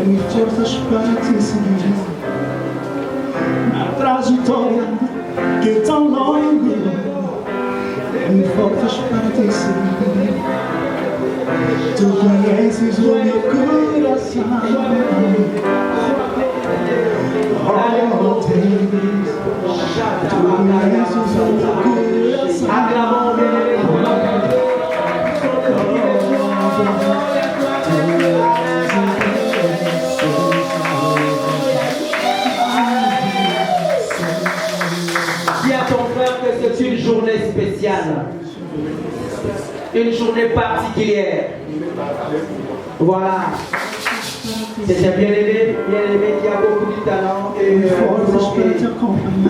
Dê-me forças para te seguir na trajetória que é tão longa. Dê-me forças para te seguir. Tu conheces o meu coração. Oh Deus, tu conheces o meu coração. Dis à ton frère que c'est une journée spéciale, une journée particulière. Voilà. C'est un bien-aimé qui a beaucoup de talent et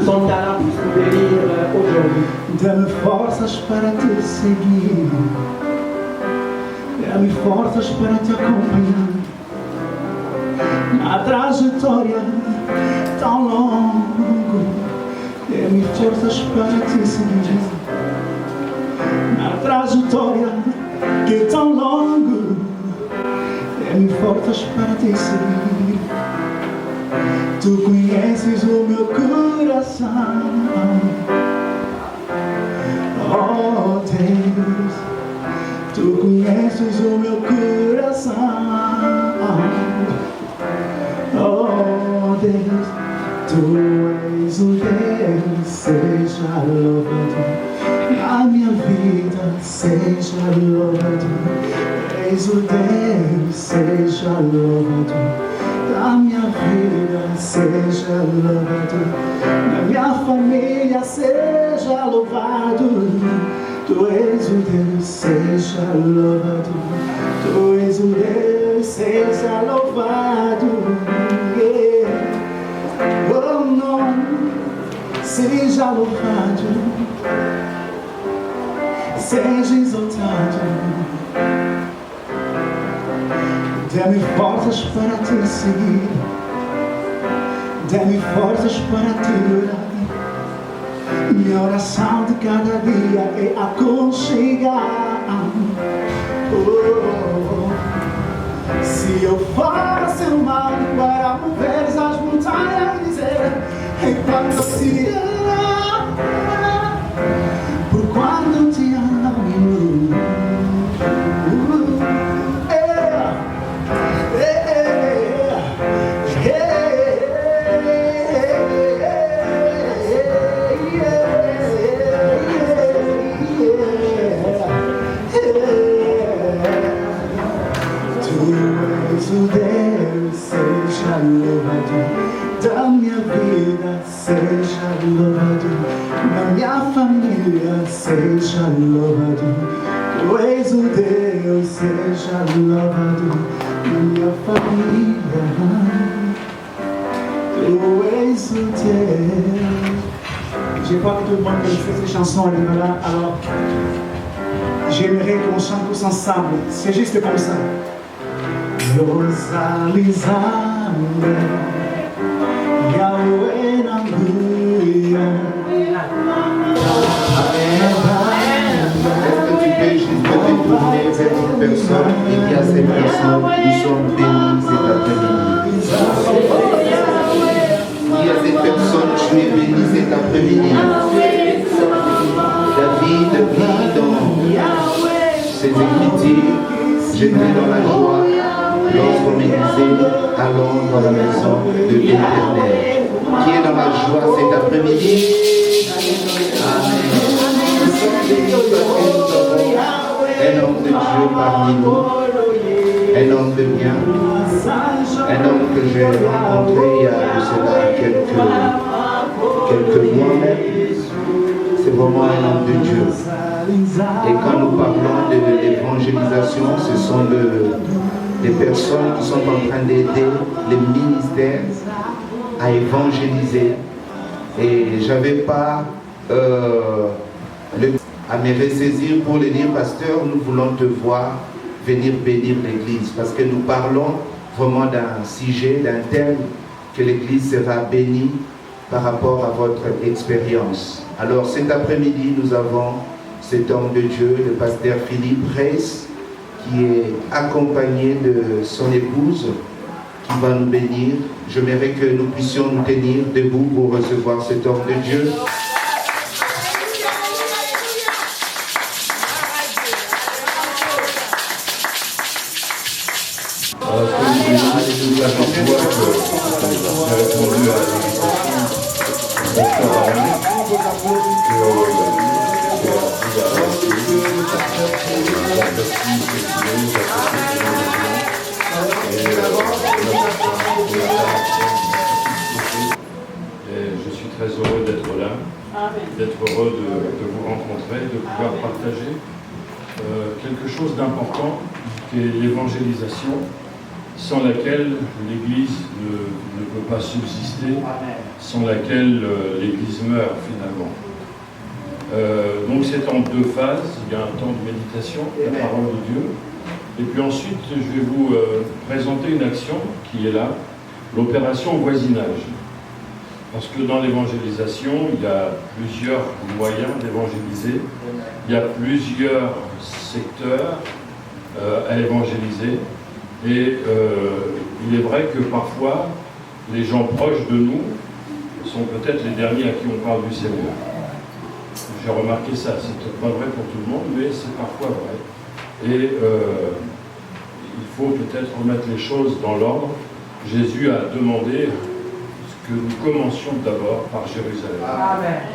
son talent puisse nous bénir aujourd'hui. Dê-me forças para te seguir. Dê-me forças para te acompanhar na trajetória tão longa. Dê-me forças para te seguir na trajetória que é tão longa. Dê-me forças para te seguir. Tu conheces o meu coração. Oh Deus, tu conheces o meu coração. Oh Deus, tu és o Deus, seja louvado. Na minha vida, seja louvado. És o Deus, seja louvado. Na minha vida, seja louvado. Na minha família, seja louvado. Tu és o Deus, seja louvado. Tu és o Deus, seja louvado. Yeah. Oh não, seja louvado. Seja exaltado. Dê-me forças para te seguir. Dê-me forças para te orar. Minha oração de cada dia é aconchegar. Se eu faço o mal para mover as montanhas e dizer enquanto se por quando te amo. Seja louvado, da minha vida, seja louvado, na minha família, seja louvado. Tu és o Deus, seja louvado, na minha família. Tu és o Deus. Je crois que tout le monde connaît ces chansons, là. Alors, j'aimerais qu'on chante tous ensemble. C'est juste comme ça. Localizando Yahweh Nambuya. Est-ce que tu peux juste te détourner vers une personne et dire à cette personne, nous sommes bénis cet après-midi. Dis à cette personne, tu es béni cet après-midi. David vit dans ses écritures, j'étais dans la joie. Lorsqu'on me disait, allons dans la maison de l'Éternel. Qui est dans la joie cet après-midi? Amen. Un homme de Dieu parmi nous, un homme de bien, un homme que j'ai rencontré il y a de cela quelques mois même. C'est vraiment un homme de Dieu. Et quand nous parlons de l'évangélisation, ce sont des personnes qui sont en train d'aider les ministères à évangéliser. Et je n'avais pas à me ressaisir pour le dire, pasteur, nous voulons te voir venir bénir l'église. Parce que nous parlons vraiment d'un sujet, d'un thème, que l'église sera bénie par rapport à votre expérience. Alors cet après-midi, nous avons cet homme de Dieu, le pasteur Philippe Reiss, qui est accompagné de son épouse, qui va nous bénir. J'aimerais que nous puissions nous tenir debout pour recevoir cet homme de Dieu. Je suis très heureux d'être là, d'être heureux de vous rencontrer, de pouvoir partager quelque chose d'important qui est l'évangélisation, sans laquelle l'Église ne peut pas subsister, sans laquelle l'Église meurt finalement. Donc c'est en deux phases. Il y a un temps de méditation, la parole de Dieu, et puis ensuite je vais vous présenter une action qui est là, l'opération voisinage. Parce que dans l'évangélisation, il y a plusieurs moyens d'évangéliser, il y a plusieurs secteurs à évangéliser, et il est vrai que parfois les gens proches de nous sont peut-être les derniers à qui on parle du Seigneur. J'ai remarqué ça, c'est peut-être pas vrai pour tout le monde, mais c'est parfois vrai. Et il faut peut-être remettre les choses dans l'ordre. Jésus a demandé que nous commencions d'abord par Jérusalem,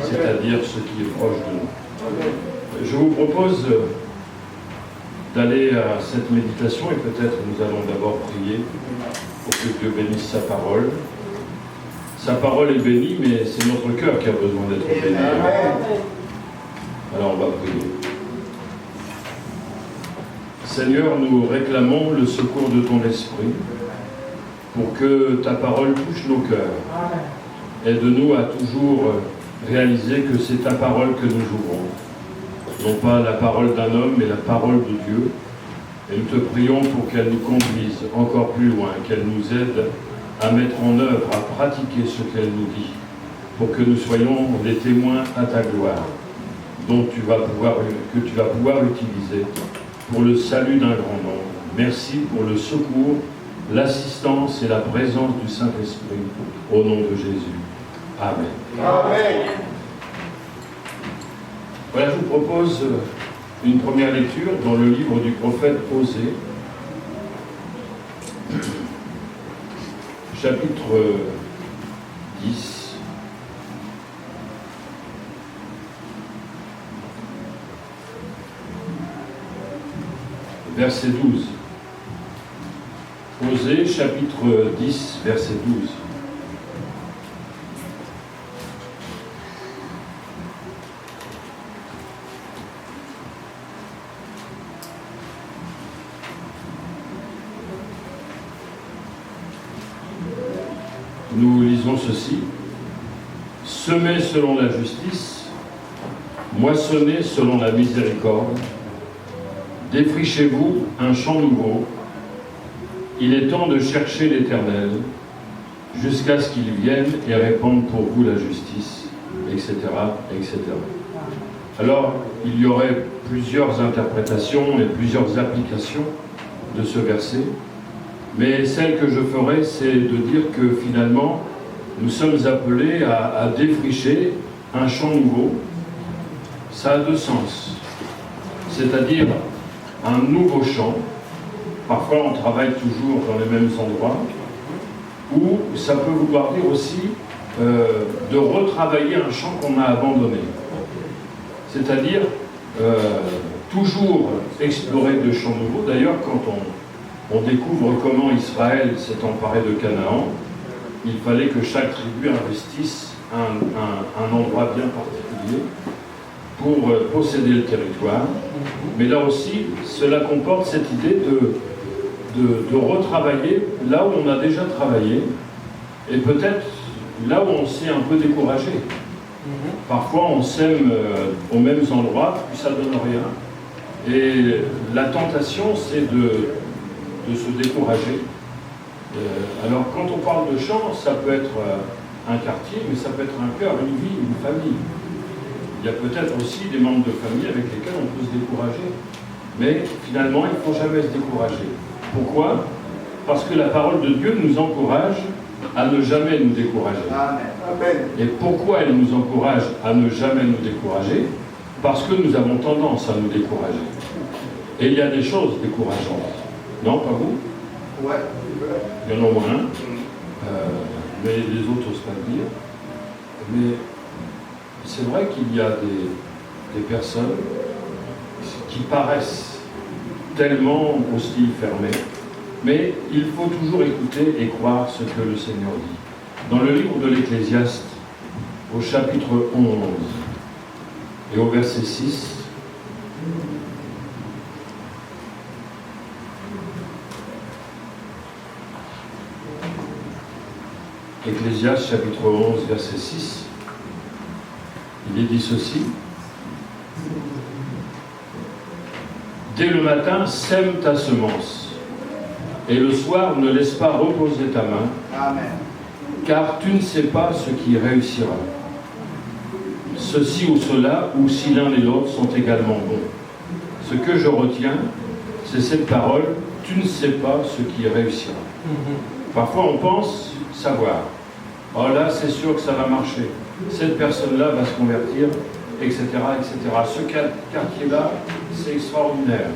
c'est-à-dire ce qui est proche de nous. Je vous propose d'aller à cette méditation et peut-être nous allons d'abord prier pour que Dieu bénisse sa parole. Sa parole est bénie, mais c'est notre cœur qui a besoin d'être béni. Alors on va prier. Seigneur, nous réclamons le secours de ton esprit pour que ta parole touche nos cœurs. Aide-nous à toujours réaliser que c'est ta parole que nous ouvrons. Non pas la parole d'un homme, mais la parole de Dieu. Et nous te prions pour qu'elle nous conduise encore plus loin, qu'elle nous aide à mettre en œuvre, à pratiquer ce qu'elle nous dit, pour que nous soyons les témoins à ta gloire, que tu vas pouvoir utiliser pour le salut d'un grand nombre. Merci pour le secours, l'assistance et la présence du Saint-Esprit, au nom de Jésus. Amen. Amen. Voilà, je vous propose une première lecture dans le livre du prophète Osée, chapitre 10. Verset 12. Osée, chapitre 10, verset 12. Nous lisons ceci. Semez selon la justice, moissonnez selon la miséricorde, défrichez-vous un champ nouveau. Il est temps de chercher l'Éternel jusqu'à ce qu'il vienne et répande pour vous la justice, etc., etc. Alors, il y aurait plusieurs interprétations et plusieurs applications de ce verset. Mais celle que je ferai, c'est de dire que finalement, nous sommes appelés à défricher un champ nouveau. Ça a deux sens. C'est-à-dire un nouveau champ. Parfois, on travaille toujours dans les mêmes endroits. Ou ça peut vouloir dire aussi de retravailler un champ qu'on a abandonné. C'est-à-dire toujours explorer de champs nouveaux. D'ailleurs, quand on découvre comment Israël s'est emparé de Canaan, il fallait que chaque tribu investisse un endroit bien particulier pour posséder le territoire. Mais là aussi, cela comporte cette idée de retravailler là où on a déjà travaillé et peut-être là où on s'est un peu découragé. Parfois, on sème aux mêmes endroits, puis ça ne donne rien. Et la tentation, c'est de se décourager. Alors quand on parle de champ, ça peut être un quartier, mais ça peut être un cœur, une vie, une famille. Il y a peut-être aussi des membres de famille avec lesquels on peut se décourager. Mais finalement, il ne faut jamais se décourager. Pourquoi ? Parce que la parole de Dieu nous encourage à ne jamais nous décourager. Et pourquoi elle nous encourage à ne jamais nous décourager? Parce que nous avons tendance à nous décourager. Et il y a des choses décourageantes. Non, pas vous? Ouais. Il y en a au moins un. Mais les autres n'osent pas le dire. Mais c'est vrai qu'il y a des personnes qui paraissent tellement au style fermé. Mais il faut toujours écouter et croire ce que le Seigneur dit. Dans le livre de l'Ecclésiaste, au chapitre 11 et au verset 6, Ecclésiaste chapitre 11, verset 6, il est dit ceci. Dès le matin, sème ta semence, et le soir, ne laisse pas reposer ta main, Amen. car tu ne sais pas ce qui réussira. Ceci ou cela, ou si l'un et l'autre sont également bons. Ce que je retiens, c'est cette parole, tu ne sais pas ce qui réussira. Parfois, on pense savoir. Oh là, c'est sûr que ça va marcher. Cette personne-là va se convertir, etc., etc. Ce quartier-là, c'est extraordinaire.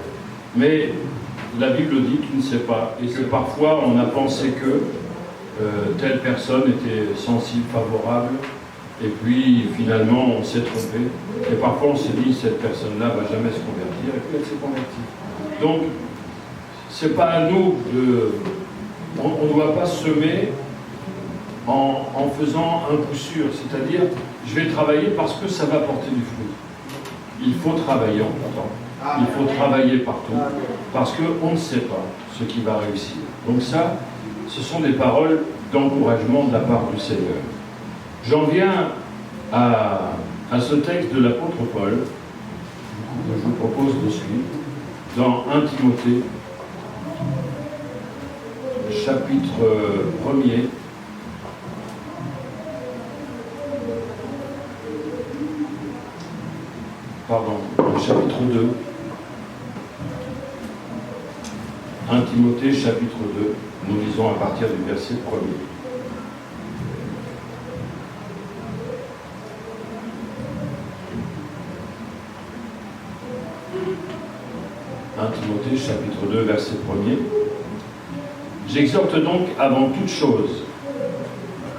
Mais la Bible dit, tu ne sais pas. Et que parfois, on a pensé que telle personne était sensible, favorable, et puis finalement, on s'est trompé. Et parfois, on s'est dit, cette personne-là ne va jamais se convertir, et puis elle s'est convertie. Donc, c'est pas à nous de... On ne doit pas semer en faisant un coup sûr, c'est-à-dire je vais travailler parce que ça va porter du fruit. Il faut travailler en tout temps, il faut travailler partout, parce qu'on ne sait pas ce qui va réussir. Donc ça, ce sont des paroles d'encouragement de la part du Seigneur. J'en viens à ce texte de l'apôtre Paul, que je vous propose de suivre, dans 1 Timothée, chapitre 1er, chapitre 2. 1 Timothée, chapitre 2. Nous lisons à partir du verset 1er. Timothée, chapitre 2, verset 1er. J'exhorte donc avant toute chose,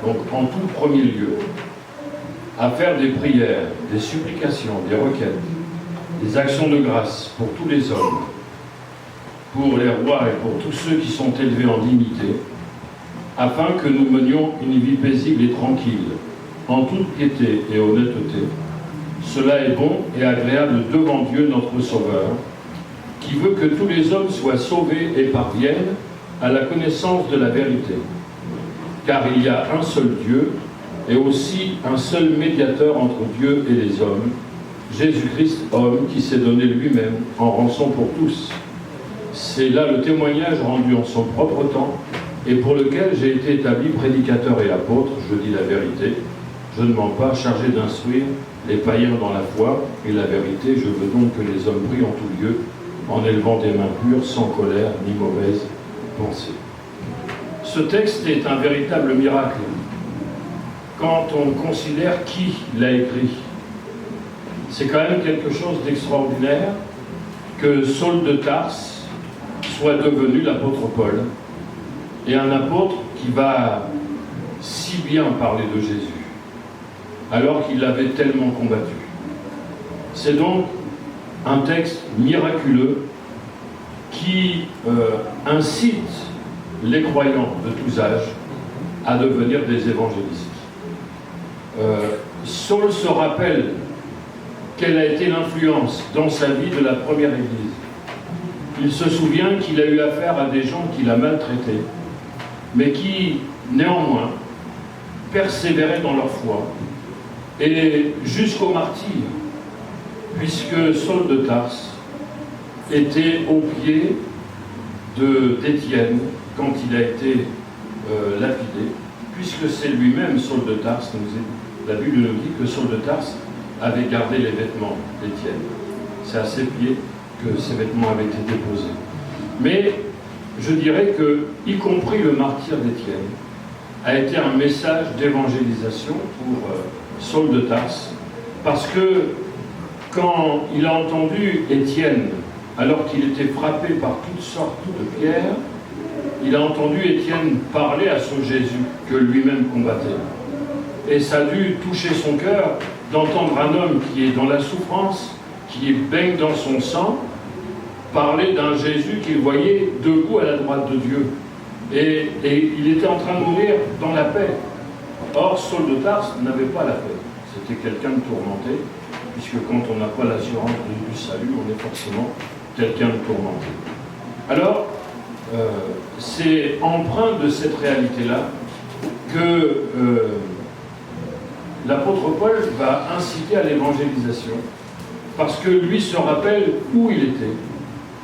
donc en tout premier lieu, à faire des prières, des supplications, des requêtes, des actions de grâce pour tous les hommes, pour les rois et pour tous ceux qui sont élevés en dignité, afin que nous menions une vie paisible et tranquille, en toute piété et honnêteté. Cela est bon et agréable devant Dieu notre Sauveur, qui veut que tous les hommes soient sauvés et parviennent à la connaissance de la vérité. Car il y a un seul Dieu, et aussi un seul médiateur entre Dieu et les hommes, Jésus-Christ, homme, qui s'est donné lui-même en rançon pour tous. C'est là le témoignage rendu en son propre temps, et pour lequel j'ai été établi prédicateur et apôtre, je dis la vérité, je ne mens pas, chargé d'instruire les païens dans la foi et la vérité. Je veux donc que les hommes prient en tout lieu, en élevant des mains pures, sans colère ni mauvaise pensée. Ce texte est un véritable miracle quand on considère qui l'a écrit. C'est quand même quelque chose d'extraordinaire que Saul de Tarse soit devenu l'apôtre Paul, et un apôtre qui va si bien parler de Jésus, alors qu'il l'avait tellement combattu. C'est donc un texte miraculeux qui incite les croyants de tous âges à devenir des évangélistes. Saul se rappelle quelle a été l'influence dans sa vie de la première Église. Il se souvient qu'il a eu affaire à des gens qu'il a maltraités, mais qui, néanmoins, persévéraient dans leur foi, et jusqu'au martyre, puisque Saul de Tarse était au pied d'Étienne quand il a été lapidé, puisque c'est lui-même, Saul de Tarse, la Bible nous dit que Saul de Tarse avait gardé les vêtements d'Étienne. C'est à ses pieds que ces vêtements avaient été déposés. Mais je dirais que, y compris le martyre d'Étienne, a été un message d'évangélisation pour Saul de Tarse, parce que quand il a entendu Étienne, alors qu'il était frappé par toutes sortes de pierres, il a entendu Étienne parler à ce Jésus que lui-même combattait. Et ça a dû toucher son cœur d'entendre un homme qui est dans la souffrance, qui baigne dans son sang, parler d'un Jésus qu'il voyait debout à la droite de Dieu. Et il était en train de mourir dans la paix. Or, Saul de Tarse n'avait pas la paix. C'était quelqu'un de tourmenté, puisque quand on n'a pas l'assurance du salut, on est forcément quelqu'un de tourmenté. Alors, c'est empreint de cette réalité-là que l'apôtre Paul va inciter à l'évangélisation, parce que lui se rappelle où il était.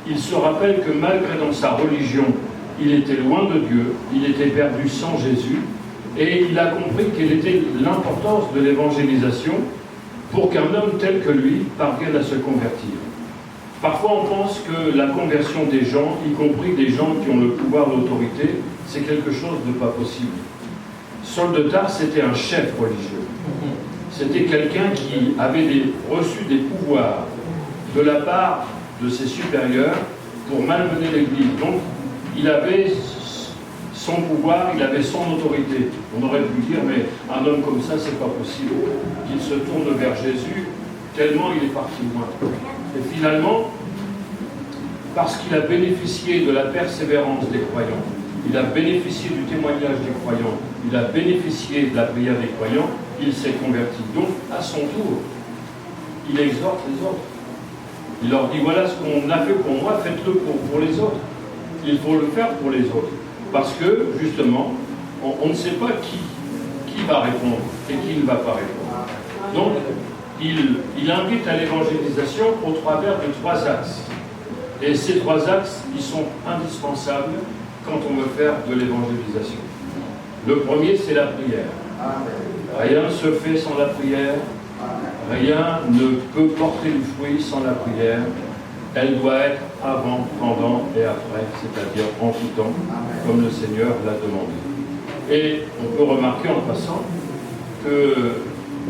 Il se rappelle que malgré dans sa religion, il était loin de Dieu, il était perdu sans Jésus, et il a compris quelle était l'importance de l'évangélisation pour qu'un homme tel que lui parvienne à se convertir. Parfois on pense que la conversion des gens, y compris des gens qui ont le pouvoir d'autorité, c'est quelque chose de pas possible. Saul de Tarse était un chef religieux. C'était quelqu'un qui avait reçu des pouvoirs de la part de ses supérieurs pour malmener l'Église. Donc il avait son pouvoir, il avait son autorité. On aurait pu dire, mais un homme comme ça, c'est pas possible qu'il se tourne vers Jésus, tellement il est parti loin. Et finalement, parce qu'il a bénéficié de la persévérance des croyants, il a bénéficié du témoignage des croyants, il a bénéficié de la prière des croyants, il s'est converti. Donc, à son tour, il exhorte les autres. Il leur dit, voilà ce qu'on a fait pour moi, faites-le pour les autres. Il faut le faire pour les autres. Parce que, justement, on ne sait pas qui va répondre et qui ne va pas répondre. Donc, il invite à l'évangélisation au travers de 3 axes. Et ces 3 axes, ils sont indispensables quand on veut faire de l'évangélisation. Le premier, c'est la prière. Rien ne se fait sans la prière. Rien ne peut porter le fruit sans la prière. Elle doit être avant, pendant et après, c'est-à-dire en tout temps, comme le Seigneur l'a demandé. Et on peut remarquer en passant que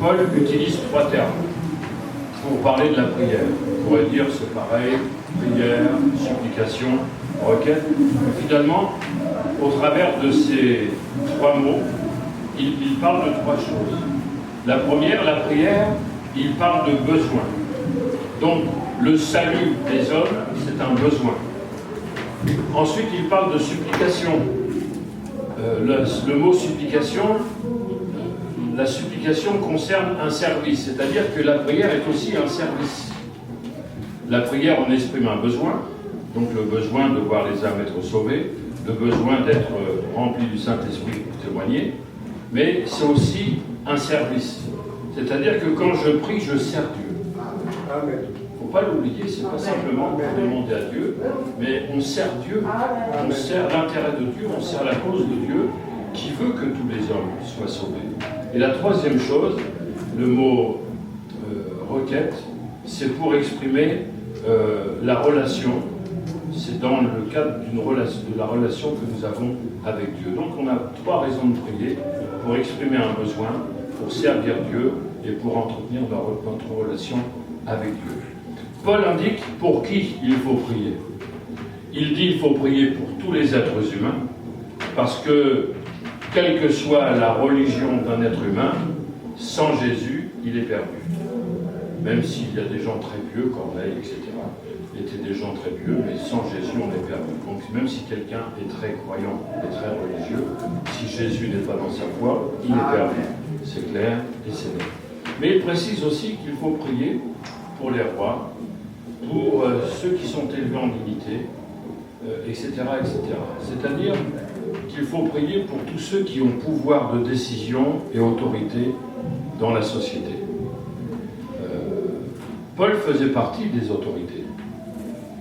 Paul utilise 3 termes pour parler de la prière. On pourrait dire c'est pareil, prière, supplication, requête. Mais finalement, au travers de ces 3 mots, il parle de 3 choses. La première, la prière, il parle de besoin. Donc, le salut des hommes, c'est un besoin. Ensuite, il parle de supplication. Le mot supplication, la supplication concerne un service, c'est-à-dire que la prière est aussi un service. La prière, on exprime un besoin, donc le besoin de voir les âmes être sauvées, le besoin d'être rempli du Saint-Esprit pour témoigner, mais c'est aussi un service. C'est-à-dire que quand je prie, je sers Dieu. Amen. Il ne faut pas l'oublier, c'est pas simplement pour demander à Dieu, mais on sert Dieu, on sert l'intérêt de Dieu, on sert la cause de Dieu, qui veut que tous les hommes soient sauvés. Et la troisième chose, le mot requête, c'est pour exprimer la relation, c'est dans le cadre de la relation que nous avons avec Dieu. Donc on a 3 raisons de prier, pour exprimer un besoin, pour servir Dieu et pour entretenir notre relation avec Dieu. Paul indique pour qui il faut prier. Il dit qu'il faut prier pour tous les êtres humains, parce que, quelle que soit la religion d'un être humain, sans Jésus, il est perdu. Même s'il y a des gens très pieux, Corneille, etc., étaient des gens très pieux, mais sans Jésus, on est perdu. Donc même si quelqu'un est très croyant et très religieux, si Jésus n'est pas dans sa foi, il est perdu. C'est clair et c'est net. Mais il précise aussi qu'il faut prier pour les rois, pour ceux qui sont élevés en dignité, etc., etc. C'est-à-dire qu'il faut prier pour tous ceux qui ont pouvoir de décision et autorité dans la société. Paul faisait partie des autorités.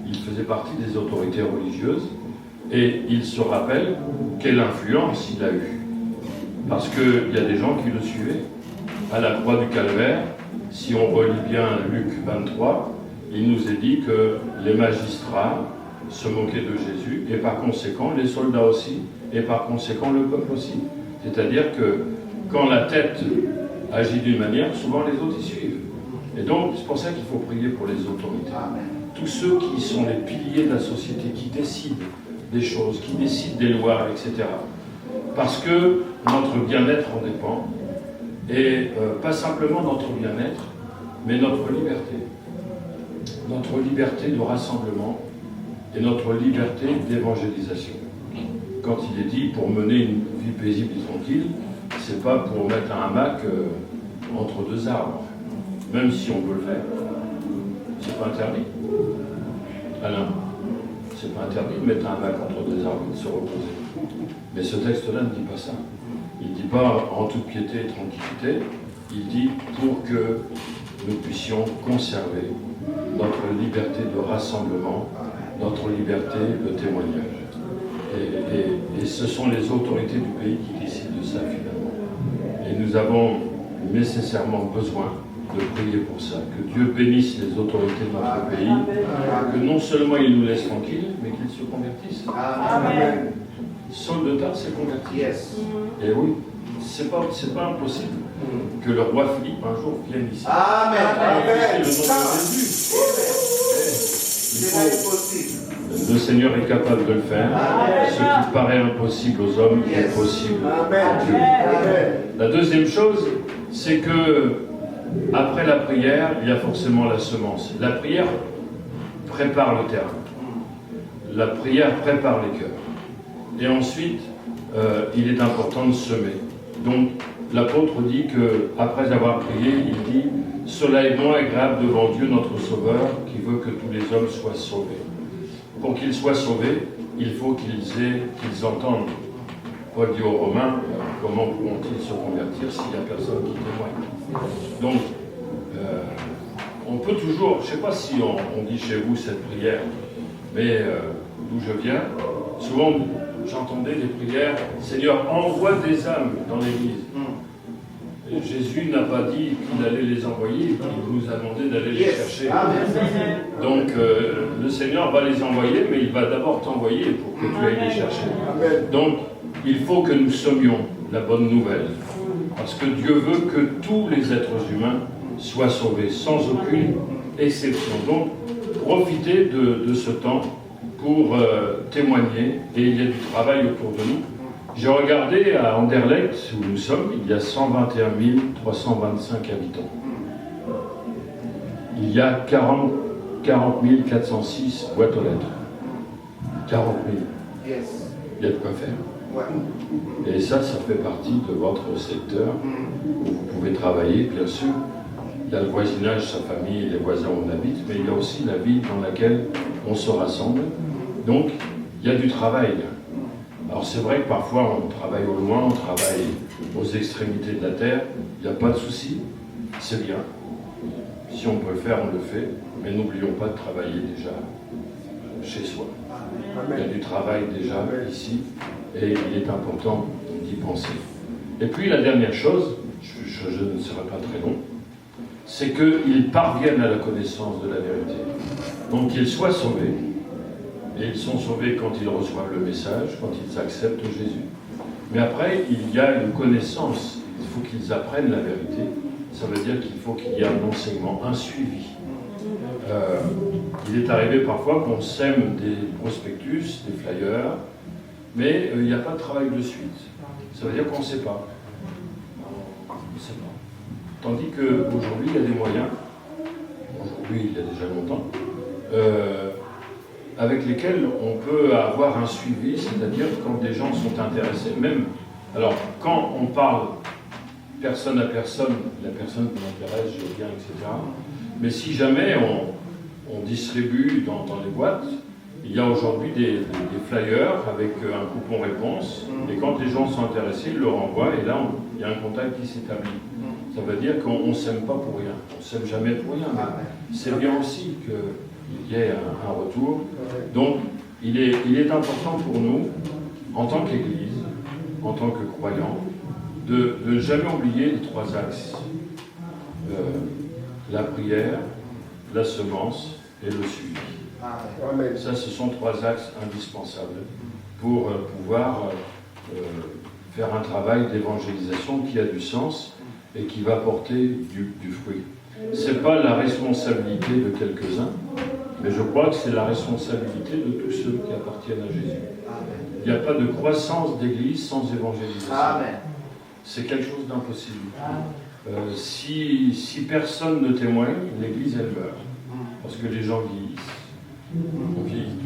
Il faisait partie des autorités religieuses et il se rappelle quelle influence il a eue. Parce qu'il y a des gens qui le suivaient. À la croix du Calvaire, si on relit bien Luc 23, il nous est dit que les magistrats se moquer de Jésus, et par conséquent les soldats aussi, et par conséquent le peuple aussi. C'est-à-dire que quand la tête agit d'une manière, souvent les autres y suivent. Et donc c'est pour ça qu'il faut prier pour les autorités. Tous ceux qui sont les piliers de la société, qui décident des choses, qui décident des lois, etc. Parce que notre bien-être en dépend, et pas simplement notre bien-être, mais notre liberté. Notre liberté de rassemblement et notre liberté d'évangélisation. Quand il est dit pour mener une vie paisible et tranquille, c'est pas pour mettre un hamac entre deux arbres, même si on peut le faire. C'est pas interdit. Alain, c'est pas interdit de mettre un hamac entre deux arbres et de se reposer. Mais ce texte-là ne dit pas ça. Il ne dit pas en toute piété et tranquillité, il dit pour que nous puissions conserver notre liberté de rassemblement, notre liberté de témoignage. Et ce sont les autorités du pays qui décident de ça finalement. Et nous avons nécessairement besoin de prier pour ça, que Dieu bénisse les autorités de notre pays, que non seulement il nous laisse tranquilles, mais qu'ils se convertissent. Amen. Saul de Tarse s'est converti. Yes. Et oui, c'est pas impossible que le roi Philippe un jour vienne ici. Amen. Amen. C'est le nom de Jésus. C'est impossible. Le Seigneur est capable de le faire. Ce qui paraît impossible aux hommes est possible à Dieu. La deuxième chose, c'est que après la prière, il y a forcément la semence. La prière prépare le terrain. La prière prépare les cœurs. Et ensuite, il est important de semer. Donc, l'apôtre dit qu'après avoir prié, il dit « Cela est bon et agréable devant Dieu notre Sauveur, qui veut que tous les hommes soient sauvés. » Pour qu'ils soient sauvés, il faut qu'ils entendent. Paul dit aux Romains, comment pourront-ils se convertir s'il n'y a personne qui témoigne? Donc, on peut toujours, je ne sais pas si on dit chez vous cette prière, mais d'où je viens, souvent j'entendais des prières, Seigneur, envoie des âmes dans l'Église. Et Jésus n'a pas dit qu'il allait les envoyer, il nous a demandé d'aller les chercher. Donc le Seigneur va les envoyer, mais il va d'abord t'envoyer pour que tu ailles les chercher. Donc il faut que nous semions la bonne nouvelle, parce que Dieu veut que tous les êtres humains soient sauvés, sans aucune exception. Donc profitez de ce temps pour témoigner, et il y a du travail autour de nous. J'ai regardé à Anderlecht, où nous sommes, il y a 121 325 habitants. Il y a 40 406 boîtes aux lettres. 40 000. Il y a de quoi faire. Et ça fait partie de votre secteur où vous pouvez travailler, bien sûr. Il y a le voisinage, sa famille, les voisins où on habite, mais il y a aussi la vie dans laquelle on se rassemble. Donc, il y a du travail. Alors c'est vrai que parfois on travaille au loin, on travaille aux extrémités de la terre, il n'y a pas de souci, c'est bien. Si on peut le faire, on le fait, mais n'oublions pas de travailler déjà chez soi. Il y a du travail déjà ici, et il est important d'y penser. Et puis la dernière chose, je ne serai pas très long, c'est qu'ils parviennent à la connaissance de la vérité. Donc qu'ils soient sauvés. Et ils sont sauvés quand ils reçoivent le message, quand ils acceptent Jésus. Mais après, il y a une connaissance. Il faut qu'ils apprennent la vérité. Ça veut dire qu'il faut qu'il y ait un enseignement, un suivi. Il est arrivé parfois qu'on sème des prospectus, des flyers, mais il n'y a pas de travail de suite. Ça veut dire qu'on ne sait pas. On ne sait pas. Tandis qu'aujourd'hui, il y a des moyens. Aujourd'hui, il y a déjà longtemps. Avec lesquels on peut avoir un suivi, c'est-à-dire quand des gens sont intéressés, même, alors quand on parle personne à personne, la personne qui m'intéresse, je viens, etc. Mais si jamais on distribue dans les boîtes, il y a aujourd'hui des flyers avec un coupon réponse, et quand les gens sont intéressés, ils le renvoient, et là, il y a un contact qui s'établit. Ça veut dire qu'on ne s'aime pas pour rien, on ne s'aime jamais pour rien, mais c'est bien aussi qu'il y ait un retour. Donc, il est important pour nous, en tant qu'Église, en tant que croyants, de ne jamais oublier les trois axes. La prière, la semence et le suivi. Amen. Ça, ce sont 3 axes indispensables pour pouvoir faire un travail d'évangélisation qui a du sens et qui va porter du fruit. Ce n'est pas la responsabilité de quelques-uns, mais je crois que c'est la responsabilité de tous ceux qui appartiennent à Jésus. Il n'y a pas de croissance d'Église sans évangélisation. C'est quelque chose d'impossible. Si personne ne témoigne, l'Église, elle meurt. Parce que les gens vieillissent. On vieillit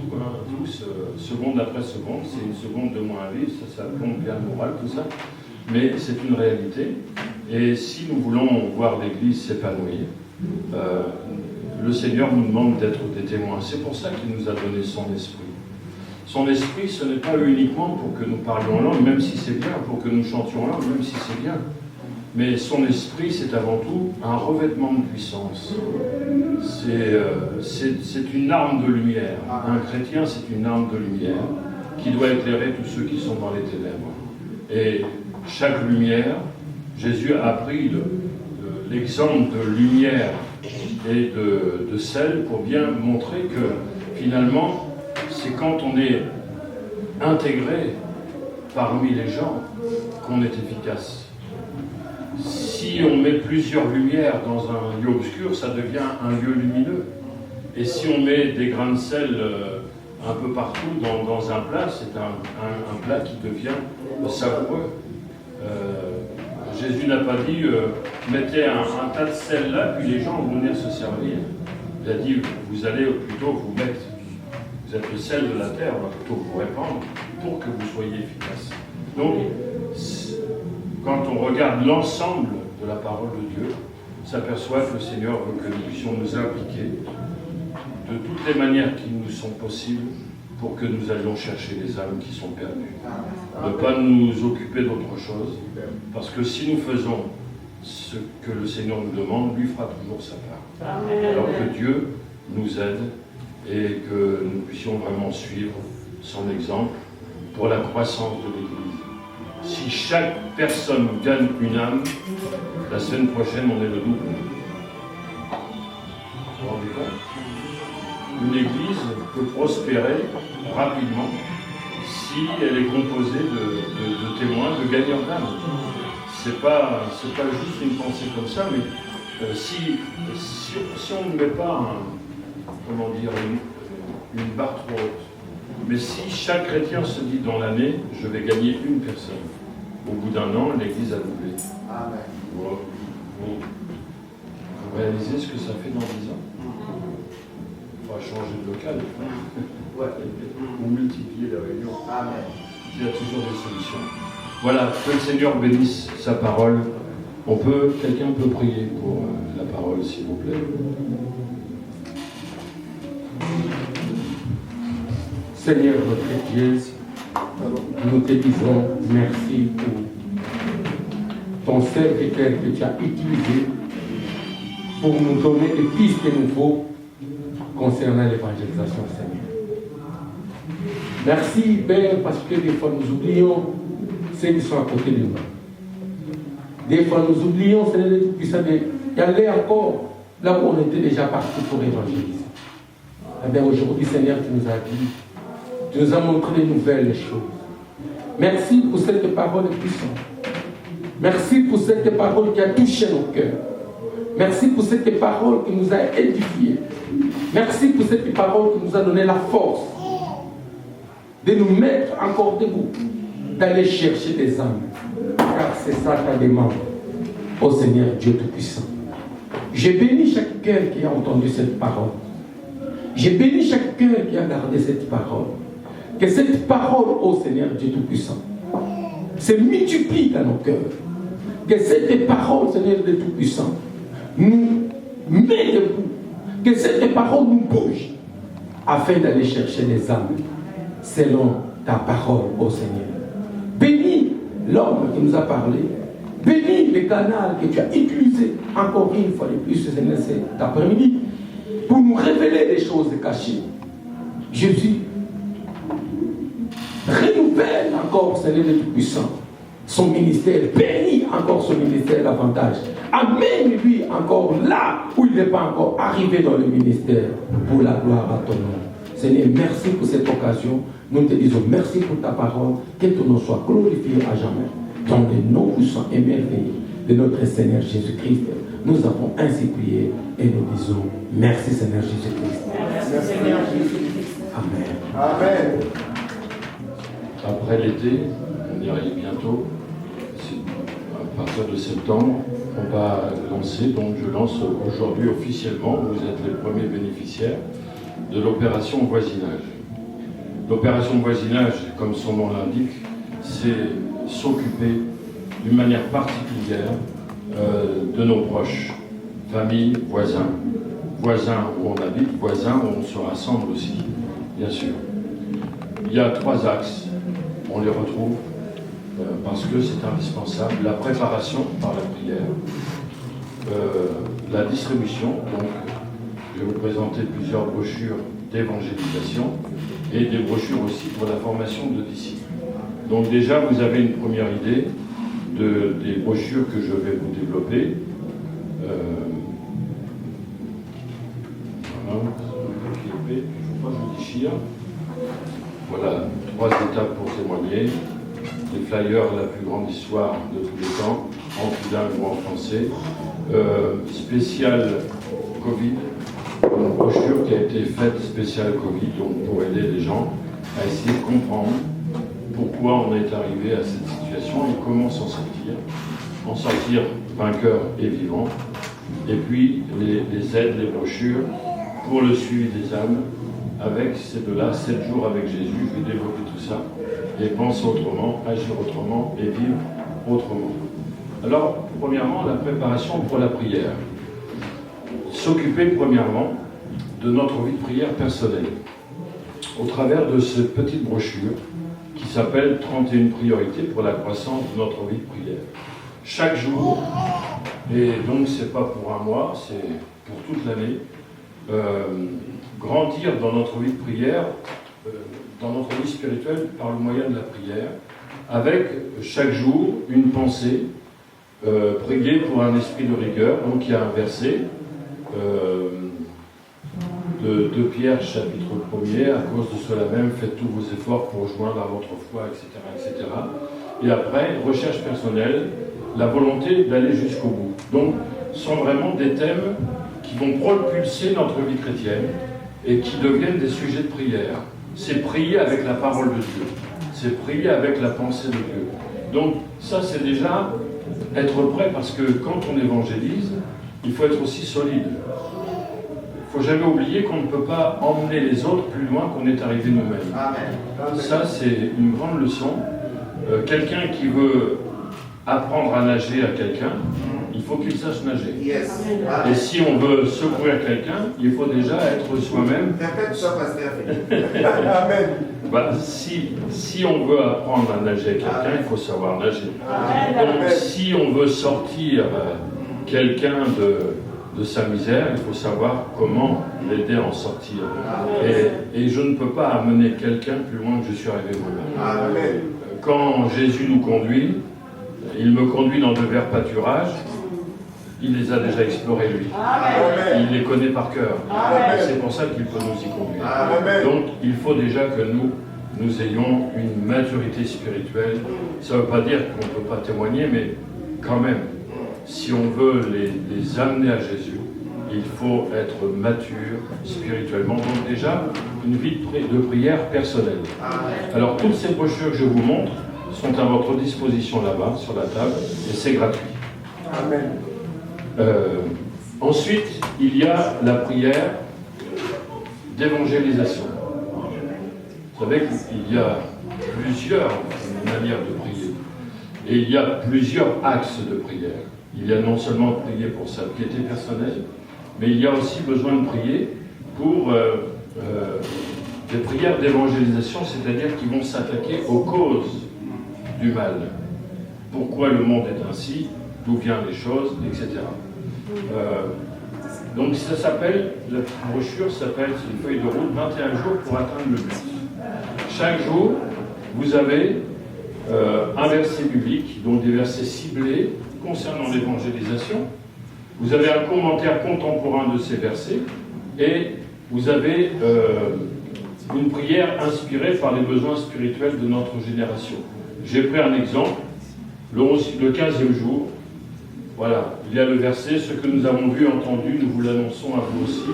tous, seconde après seconde. C'est une seconde de moins à vivre, ça plombe bien le moral, tout ça. Mais c'est une réalité. Et si nous voulons voir l'Église s'épanouir, le Seigneur nous demande d'être des témoins. C'est pour ça qu'il nous a donné son esprit. Son esprit, ce n'est pas uniquement pour que nous parlions en langue, même si c'est bien, pour que nous chantions en langue, même si c'est bien. Mais son esprit, c'est avant tout un revêtement de puissance. C'est une arme de lumière. Un chrétien, c'est une arme de lumière qui doit éclairer tous ceux qui sont dans les ténèbres. Et chaque lumière, Jésus a pris l'exemple de lumière et de sel pour bien montrer que finalement, c'est quand on est intégré parmi les gens qu'on est efficace. Si on met plusieurs lumières dans un lieu obscur, ça devient un lieu lumineux. Et si on met des grains de sel un peu partout dans un plat, c'est un plat qui devient savoureux. Jésus n'a pas dit mettez un tas de sel là, puis les gens vont venir se servir. Il a dit vous allez plutôt vous mettre. Vous êtes le sel de la terre, on va plutôt vous répandre pour que vous soyez efficace. Donc, quand on regarde l'ensemble de la parole de Dieu, on s'aperçoit que le Seigneur veut que nous puissions nous impliquer de toutes les manières qui nous sont possibles pour que nous allions chercher les âmes qui sont perdues. Ne pas nous occuper d'autre chose, parce que si nous faisons ce que le Seigneur nous demande, lui fera toujours sa part. Alors que Dieu nous aide et que nous puissions vraiment suivre son exemple pour la croissance de l'Église. Si chaque personne gagne une âme, la semaine prochaine, on est le double. Vous vous rendez compte ? Une Église peut prospérer rapidement si elle est composée de témoins, de gagnants d'âme. C'est pas juste une pensée comme ça, mais si on ne met pas une barre trop haute. Mais si chaque chrétien se dit dans l'année, je vais gagner une personne, au bout d'un an, l'Église a doublé. Amen. Vous réalisez ce que ça fait dans 10 ans? On va changer de local. Ou multiplier les réunions. Amen. Il y a toujours des solutions. Voilà, que le Seigneur bénisse sa parole. Quelqu'un peut prier pour la parole, s'il vous plaît. Seigneur notre Dieu, nous te disons merci pour ton serviteur que tu as utilisé pour nous donner des pistes nouveaux concernant l'évangélisation, Seigneur. Merci, Père, parce que des fois nous oublions ceux qui sont à côté de nous. Des fois nous oublions, Seigneur, de Tout-Puissant, d'y aller encore là où on était déjà parti pour évangéliser. Eh bien, aujourd'hui, Seigneur, tu nous as dit, tu nous as montré de nouvelles choses. Merci pour cette parole puissante. Merci pour cette parole qui a touché nos cœurs. Merci pour cette parole qui nous a édifiés. Merci pour cette parole qui nous a donné la force de nous mettre encore debout, d'aller chercher des âmes. Car c'est ça ta demande, ô Seigneur Dieu Tout-Puissant. J'ai béni chaque cœur qui a entendu cette parole. J'ai béni chaque cœur qui a gardé cette parole. Que cette parole, ô Seigneur Dieu Tout-Puissant, se multiplie dans nos cœurs. Que cette parole, Seigneur Dieu Tout-Puissant, nous met debout. Que cette parole nous bouge afin d'aller chercher les âmes selon ta parole, ô Seigneur. Bénis l'homme qui nous a parlé. Bénis le canal que tu as utilisé encore une fois de plus, Seigneur, cet après-midi pour nous révéler des choses cachées. Jésus, renouvelle encore, Seigneur le Tout-Puissant, son ministère, bénis encore son ministère davantage. Amène-lui encore là où il n'est pas encore arrivé dans le ministère, pour la gloire à ton nom. Seigneur, merci pour cette occasion. Nous te disons merci pour ta parole. Que ton nom soit glorifié à jamais. Dans le nom puissant et merveilleux de notre Seigneur Jésus-Christ, nous avons ainsi prié et nous disons merci Seigneur Jésus-Christ. Merci Seigneur Jésus-Christ. Amen. Amen. Après l'été, on y arrive bientôt. À partir de septembre, on va lancer, donc je lance aujourd'hui officiellement, vous êtes les premiers bénéficiaires de l'opération voisinage. L'opération voisinage, comme son nom l'indique, c'est s'occuper d'une manière particulière de nos proches, famille, voisins. Voisins où on habite, voisins où on se rassemble aussi, bien sûr. Il y a 3 axes, on les retrouve parce que c'est indispensable. La préparation par la prière, la distribution, donc je vais vous présenter plusieurs brochures d'évangélisation et des brochures aussi pour la formation de disciples. Donc déjà, vous avez une première idée des brochures que je vais vous développer. Voilà, il ne faut pas que je déchire. Voilà, 3 étapes pour témoigner. Les flyers, la plus grande histoire de tous les temps, en trilingue ou en français. Spécial Covid, une brochure qui a été faite spéciale Covid, donc pour aider les gens à essayer de comprendre pourquoi on est arrivé à cette situation et comment s'en sortir. En sortir vainqueur et vivant. Et puis les aides, les brochures pour le suivi des âmes avec ces 2-là, 7 jours avec Jésus. Je vais développer tout ça. Et penser autrement, agir autrement et vivre autrement. Alors, premièrement, la préparation pour la prière. S'occuper, premièrement, de notre vie de prière personnelle. Au travers de cette petite brochure qui s'appelle 31 priorités pour la croissance de notre vie de prière. Chaque jour, et donc c'est pas pour un mois, c'est pour toute l'année, grandir dans notre vie de prière, dans notre vie spirituelle par le moyen de la prière, avec chaque jour une pensée, prier pour un esprit de rigueur. Donc il y a un verset de 2 Pierre chapitre 1er, à cause de cela même, faites tous vos efforts pour joindre à votre foi, etc., etc. Et après, recherche personnelle, la volonté d'aller jusqu'au bout. Donc, ce sont vraiment des thèmes qui vont propulser notre vie chrétienne et qui deviennent des sujets de prière. C'est prier avec la parole de Dieu. C'est prier avec la pensée de Dieu. Donc, ça, c'est déjà être prêt, parce que quand on évangélise, il faut être aussi solide. Il ne faut jamais oublier qu'on ne peut pas emmener les autres plus loin qu'on est arrivé nous-mêmes. Ça, c'est une grande leçon. Quelqu'un qui veut apprendre à nager à quelqu'un, il faut qu'il sache nager. Et si on veut secourir quelqu'un, il faut déjà être soi-même. Si on veut apprendre à nager à quelqu'un, il faut savoir nager. Donc si on veut sortir quelqu'un de sa misère, il faut savoir comment l'aider à en sortir. Et je ne peux pas amener quelqu'un plus loin que je suis arrivé moi-même. Quand Jésus nous conduit, il me conduit dans de verts pâturages. Il les a déjà explorés, lui. Il les connaît par cœur. C'est pour ça qu'il peut nous y conduire. Donc, il faut déjà que nous ayons une maturité spirituelle. Ça ne veut pas dire qu'on ne peut pas témoigner, mais quand même, si on veut les amener à Jésus, il faut être mature spirituellement. Donc déjà, une vie de prière personnelle. Alors, toutes ces brochures que je vous montre sont à votre disposition là-bas, sur la table, et c'est gratuit. Amen. Ensuite, il y a la prière d'évangélisation. Vous savez qu'il y a plusieurs manières de prier. Et il y a plusieurs axes de prière. Il y a non seulement prier pour sa piété personnelle, mais il y a aussi besoin de prier pour des prières d'évangélisation, c'est-à-dire qui vont s'attaquer aux causes du mal. Pourquoi le monde est ainsi, d'où viennent les choses, etc. Donc ça s'appelle, la brochure s'appelle, c'est une feuille de route, 21 jours pour atteindre le but. Chaque jour, vous avez un versets bibliques, donc des versets ciblés concernant l'évangélisation. Vous avez un commentaire contemporain de ces versets et vous avez une prière inspirée par les besoins spirituels de notre génération. J'ai pris un exemple, le 15e jour. Voilà, il y a le verset « Ce que nous avons vu et entendu, nous vous l'annonçons à vous aussi.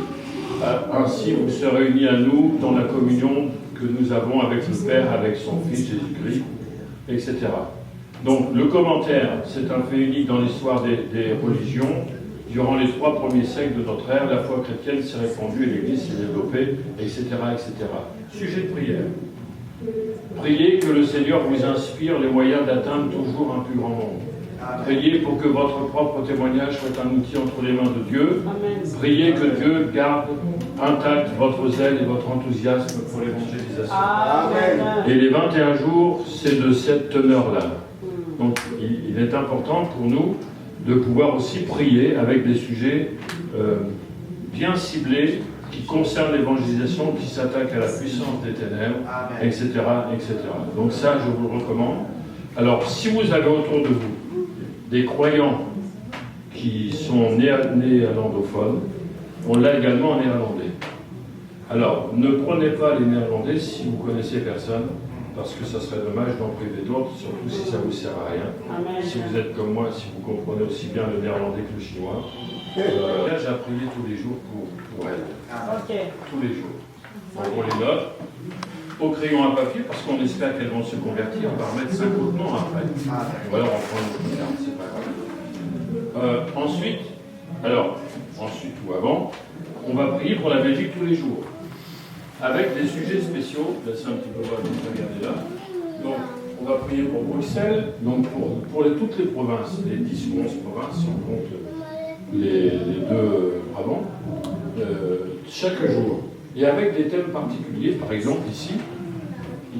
Ainsi vous serez unis à nous dans la communion que nous avons avec le Père, avec son Fils Jésus-Christ, etc. » Donc le commentaire, c'est un fait unique dans l'histoire des religions. Durant les 3 premiers siècles de notre ère, la foi chrétienne s'est répandue et l'Église s'est développée, etc., etc. Sujet de prière. Priez que le Seigneur vous inspire les moyens d'atteindre toujours un plus grand nombre. Priez pour que votre propre témoignage soit un outil entre les mains de Dieu. Priez que Dieu garde intact votre zèle et votre enthousiasme pour l'évangélisation. Et les 21 jours, c'est de cette teneur-là. Donc il est important pour nous de pouvoir aussi prier avec des sujets bien ciblés qui concernent l'évangélisation, qui s'attaquent à la puissance des ténèbres, etc., etc. Donc ça, je vous le recommande. Alors, si vous avez autour de vous des croyants qui sont néerlandophones, on l'a également en néerlandais. Alors, ne prenez pas les néerlandais si vous connaissez personne, parce que ça serait dommage d'en priver d'autres, surtout si ça ne vous sert à rien. Si vous êtes comme moi, si vous comprenez aussi bien le néerlandais que le chinois, là j'ai prié tous les jours pour elle. Tous les jours. Donc on les note au crayon à papier, parce qu'on espère qu'elles vont se convertir, on va remettre 5 autres noms après. Ou alors on prend une carte, c'est pas grave. Ensuite ou avant, on va prier pour la Belgique tous les jours. Avec des sujets spéciaux, là c'est un petit peu bas, vous regardez là. Donc, on va prier pour Bruxelles, donc pour toutes les provinces, les 10 ou 11 provinces, si on compte les 2 Brabants, chaque jour. Et avec des thèmes particuliers, par exemple ici,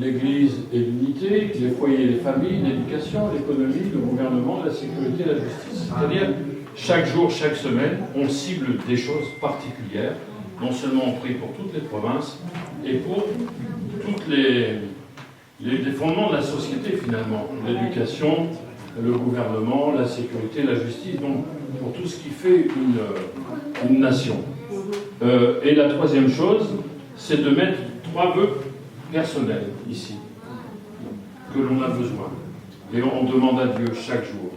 l'Église et l'unité, les foyers et les familles, l'éducation, l'économie, le gouvernement, la sécurité et la justice. C'est-à-dire, chaque jour, chaque semaine, on cible des choses particulières. Non seulement on prie pour toutes les provinces, et pour tous les fondements de la société finalement, l'éducation, le gouvernement, la sécurité, la justice, donc pour tout ce qui fait une nation. Et la troisième chose, c'est de mettre 3 vœux personnels ici, que l'on a besoin. Et on demande à Dieu chaque jour.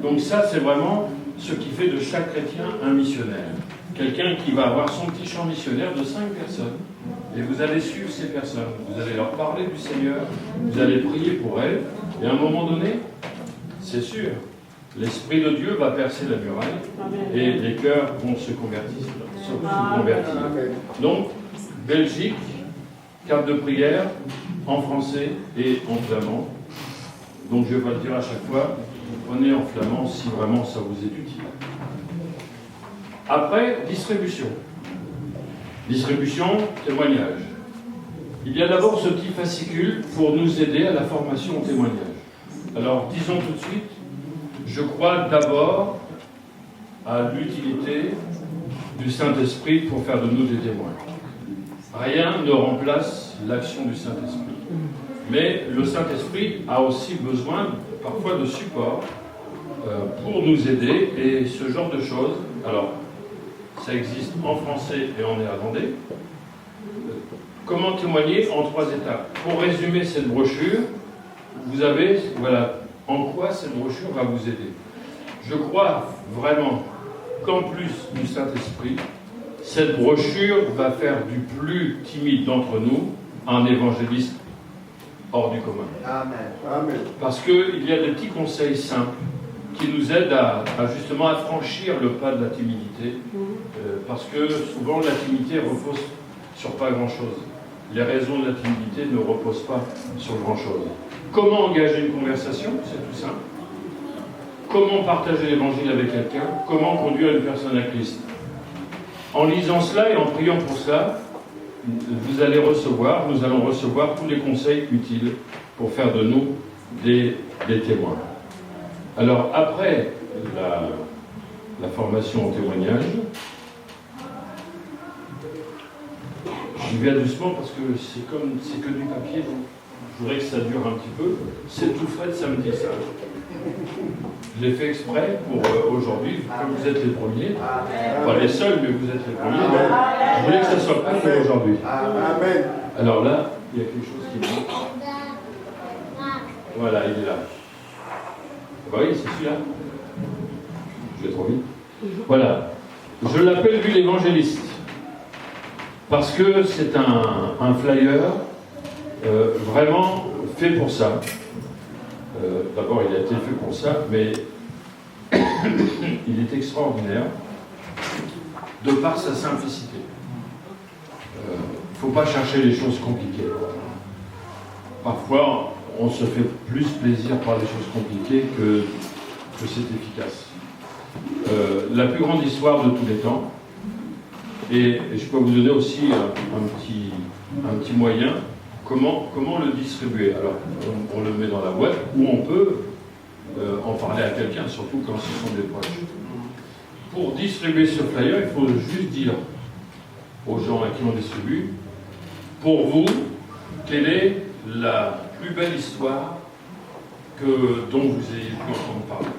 Donc ça, c'est vraiment ce qui fait de chaque chrétien un missionnaire. Quelqu'un qui va avoir son petit champ missionnaire de 5 personnes. Et vous allez suivre ces personnes. Vous allez leur parler du Seigneur. Vous allez prier pour elles. Et à un moment donné, c'est sûr, l'Esprit de Dieu va percer la muraille. Et les cœurs vont se convertir. Donc, Belgique, carte de prière, en français et en flamand. Donc je vais le dire à chaque fois, vous prenez en flamand si vraiment ça vous est utile. Après, distribution. Distribution, témoignage. Il y a d'abord ce petit fascicule pour nous aider à la formation au témoignage. Alors, disons tout de suite, je crois d'abord à l'utilité du Saint-Esprit pour faire de nous des témoins. Rien ne remplace l'action du Saint-Esprit. Mais le Saint-Esprit a aussi besoin parfois de support pour nous aider, et ce genre de choses. Alors, ça existe en français et en néerlandais. Comment témoigner en 3 étapes. Pour résumer cette brochure, vous avez, voilà, en quoi cette brochure va vous aider. Je crois vraiment qu'en plus du Saint-Esprit, cette brochure va faire du plus timide d'entre nous un évangéliste hors du commun. Amen. Parce qu'il y a des petits conseils simples qui nous aident à justement à franchir le pas de la timidité, parce que souvent la timidité repose sur pas grand-chose. Les raisons de la timidité ne reposent pas sur grand-chose. Comment engager une conversation? C'est tout simple. Comment partager l'évangile avec quelqu'un? Comment conduire une personne à Christ? En lisant cela et en priant pour cela, nous allons recevoir tous les conseils utiles pour faire de nous des témoins. Alors, après la formation au témoignage, j'y vais doucement parce que c'est que du papier, donc je voudrais que ça dure un petit peu. C'est tout frais de samedi, ça. Je l'ai fait exprès pour aujourd'hui, comme vous êtes les premiers, pas les seuls, mais vous êtes les premiers. Donc, je voulais que ça soit prêt pour aujourd'hui. Amen. Alors là, il y a quelque chose qui manque. Voilà, il est là. Bah oui, c'est celui-là. Je vais trop vite. Voilà. Je l'appelle lui l'évangéliste. Parce que c'est un flyer vraiment fait pour ça. D'abord, il a été fait pour ça, mais il est extraordinaire de par sa simplicité. Il ne faut pas chercher les choses compliquées. Parfois, on se fait plus plaisir par les choses compliquées que c'est efficace. La plus grande histoire de tous les temps, et je peux vous donner aussi un petit moyen, comment le distribuer. Alors, on le met dans la boîte, ou on peut en parler à quelqu'un, surtout quand ce sont des proches. Pour distribuer ce flyer, il faut juste dire aux gens à qui on distribue, pour vous, quelle est la plus belle histoire dont vous ayez pu entendre parler.